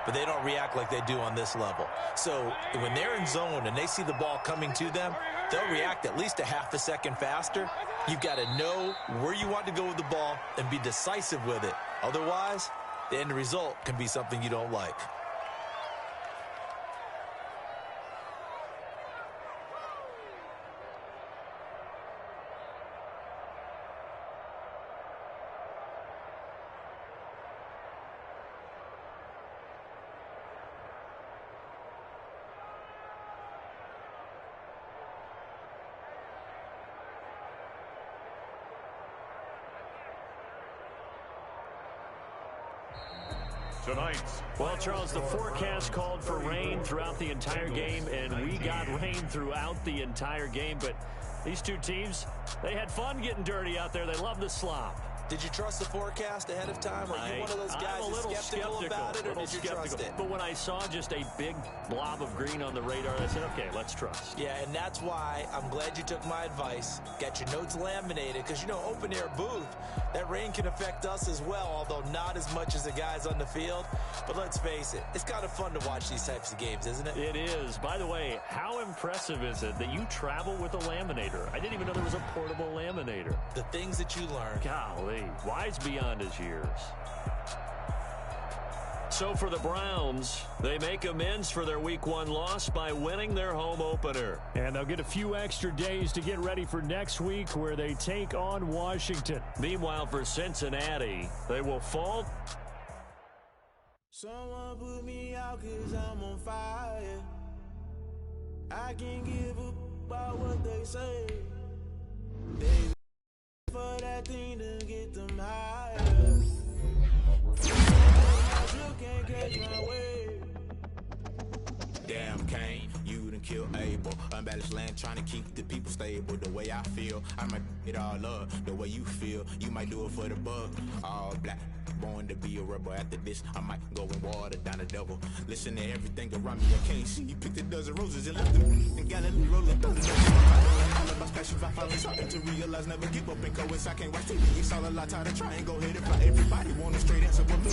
but they don't react like they do on this level. So when they're in zone and they see the ball coming to them, they'll react at least a half a second faster. You've got to know where you want to go with the ball and be decisive with it. Otherwise, the end result can be something you don't like. Tonight. Well, Charles, the forecast called for rain throughout the entire game, and we got rain throughout the entire game. But these two teams, they had fun getting dirty out there. They love the slop. Did you trust the forecast ahead of time? Are you one of those guys that's skeptical about it, or did you trust it? But when I saw just a big blob of green on the radar, I said, okay, let's trust. Yeah, and that's why I'm glad you took my advice. Got your notes laminated, because, you know, open-air booth, that rain can affect us as well, although not as much as the guys on the field. But let's face it, it's kind of fun to watch these types of games, isn't it? It is. By the way, how impressive is it that you travel with a laminator? I didn't even know there was a portable laminator. The things that you learn. Golly. Wise beyond his years. So for the Browns, they make amends for their Week 1 loss by winning their home opener. And they'll get a few extra days to get ready for next week where they take on Washington. Meanwhile, for Cincinnati, they will fall. Someone put me out 'cause I'm on fire. I can't give up about what they say. They for that thing to get them higher. You can't catch my wave. Damn, Kane, you done killed Abel. Unbalanced land, trying to keep the people stable. The way I feel, I might it all up. The way you feel, you might do it for the bug. All black, born to be a rebel. After this, I might go and water down the devil. Listen to everything around me, I can't see. You picked a dozen roses and left them in Galilee rolling thunder. All about special, I finally starting to realize never give up and go I can't watch TV. It's all a lot, tired of trying, go ahead and fly. Everybody want a straight answer, but me.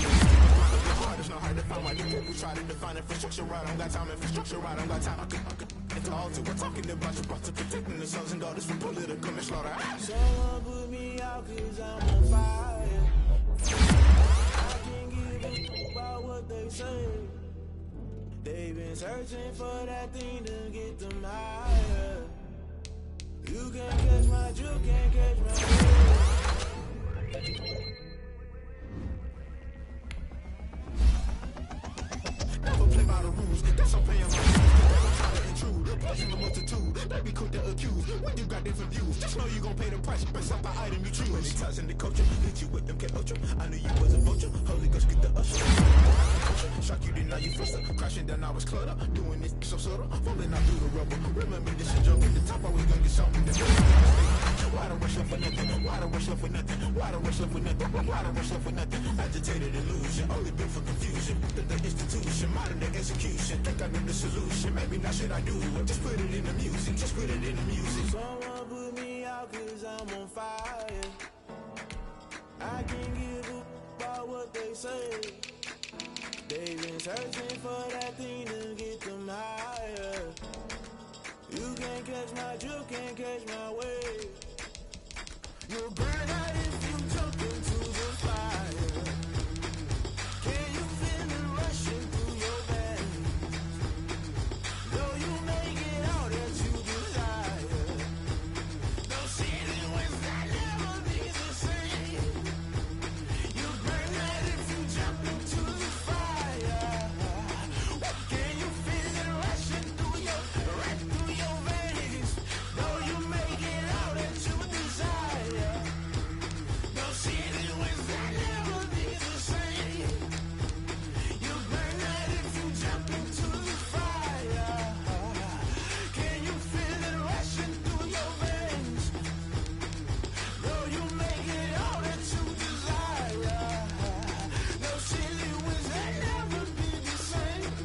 It's not hard to find why the people try to define infrastructure right. I don't got time, infrastructure right. I don't got time. I could it's all to we're talking about you brought to protecting the sons and daughters from political and slaughter. Someone put me out 'cause I'm on fire. I can't give a about what they say. They've been searching for that thing to get them higher. You can't catch my, you can't catch my. Never play by the rules. That's all playing my rules. Never try to intrude. Pushing the multitude. Baby, cook that the accused. What you got different views? Just know you gon' pay the price. Best up the item you choose. When they toss in the culture, hit you with them K-Ultra. I knew you was a vulture. Holy Ghost get the usher. Shock you, didn't know you fluster. Crashing down, I was clutter. Doing this so subtle. Falling out through the rubble. Remember this is joke at the top. Always gonna get something to do. Why the rush left for nothing? Why the rush left for nothing? Why the rush left for nothing? Why the rush left for nothing? Agitated illusion. Only built for confusion. The institution. Modern day execution. Think I know the solution. Maybe not should I do it? Just put it in the music. Just put it in the music. Someone put me out 'cause I'm on fire. I can't give a about what they say. They've been searching for that thing to get them higher. You can't catch my drift, can't catch my wave. You'll burn out if you jump into the fire. Can you feel it rushing through your veins? Though you make it out that you desire. No city was that never be the same. You burn out if you jump into the fire. Can you feel it rushing through your veins? Though you make it out that you desire. No city was that never be the same. You burn out if you jump into the fire. Can you feel it rushing through your veins? Though you make it all that you desire. No city was that never be the same.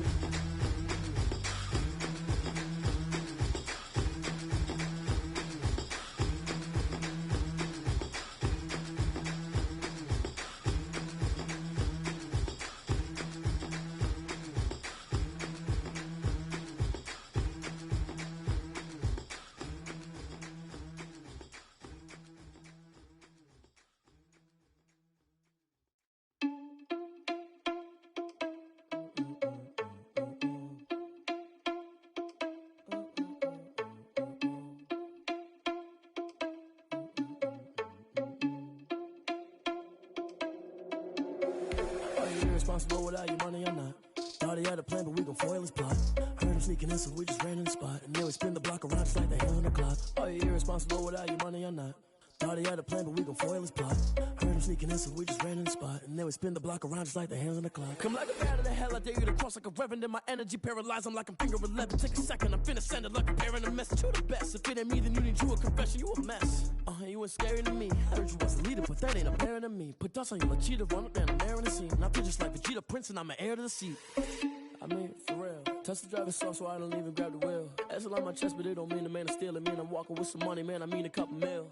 Are you irresponsible without your money or not? Thought he had a plan, but we gon' foil his plot. Heard him sneaking in, so we just ran in the spot. And then we spin the block around just like the hand on the clock. Are you irresponsible without your money or not? Thought he had a plan, but we gon' foil his plot. Heard him sneaking in, so we just ran in the spot. And then we spin the block around just like the hands on the clock. Come like a bat of the hell, I dare you to cross like a reverend. In my energy paralyzed, I'm like I'm finger 11. Take a second, I'm finna send it like a parent a message. You the best, if it ain't me, then you need you a confession. You a mess. You ain't scary to me. I heard you was a leader, but that ain't apparent to me. Put dust on you like cheetah, run up down the air in the scene. I feel just like Vegeta Prince, and I'm an heir to the seat. I mean, for real. Touch the driver's soft, so I don't even grab the wheel. That's on my chest, but it don't mean the man is stealing. Man, I'm walking with some money, man, I mean a couple mil.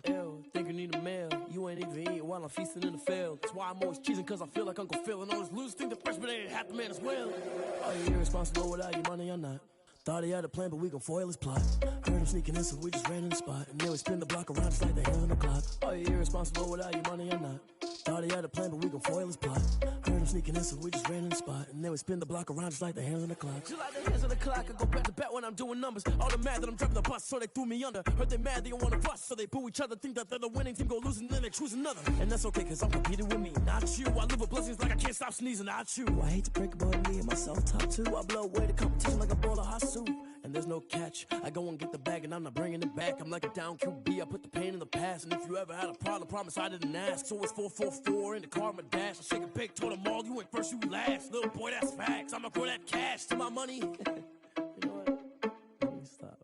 Ew, think you need a meal. You ain't even eating while I'm feasting in the field. That's why I'm always cheesing, cause I feel like Uncle Phil. And all those losers think the freshman ain't half the man as well. Are you irresponsible without your money or not? Thought he had a plan, but we gon' foil his plot. Heard him sneaking in, so we just ran in the spot. And then we spin the block around just like the hands on the clock. Are you irresponsible without your money or not? Thought he had a plan, but we gon' foil his plot. Heard him sneaking in, so we just ran in the spot. And then we spin the block around just like the hands on the clock. Just like the hands on the clock, I go back to back when I'm doing numbers. All the mad that I'm driving the bus, so they threw me under. Heard they mad, they don't wanna bust, so they boo each other. Think that they're the winning team, go losing, then they choose another. And that's okay, cause I'm competing with me, not you. I live with blessings like I can't stop sneezing, not you. I hate to break it, but me and myself top two. I blow away the competition like a bowl of hot soup. And there's no catch. I go and get the bag and I'm not bringing it back. I'm like a down QB, I put the pain in the past. And if you ever had a problem, promise I didn't ask. So it's 444 in the car, my dash. I shake a big, told them all, you ain't first, you last. Little boy, that's facts. I'ma grow that cash to my money. You know what? Let me stop.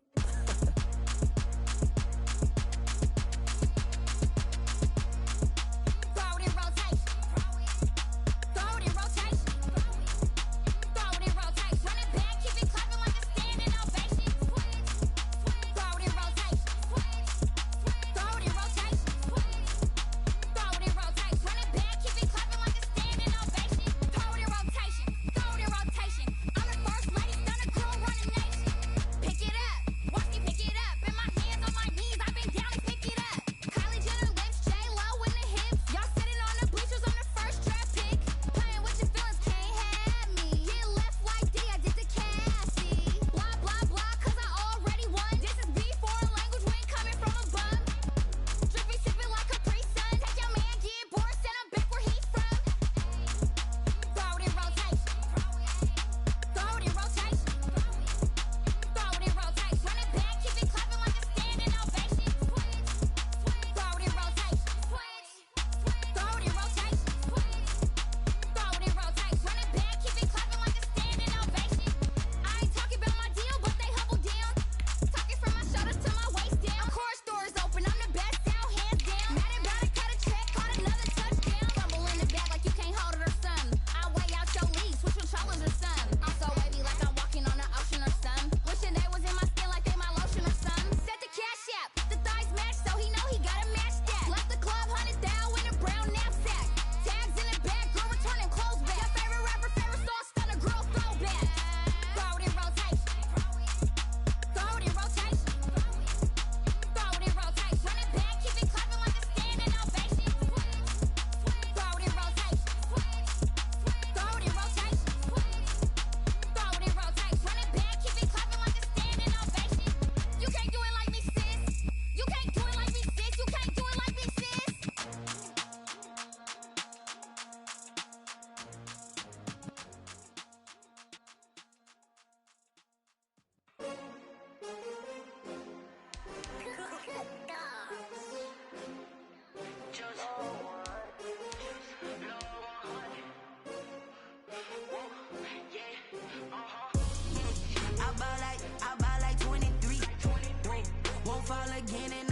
Rotation. I'm the first lady, stunner crew. I ball like 23. Won't fall again and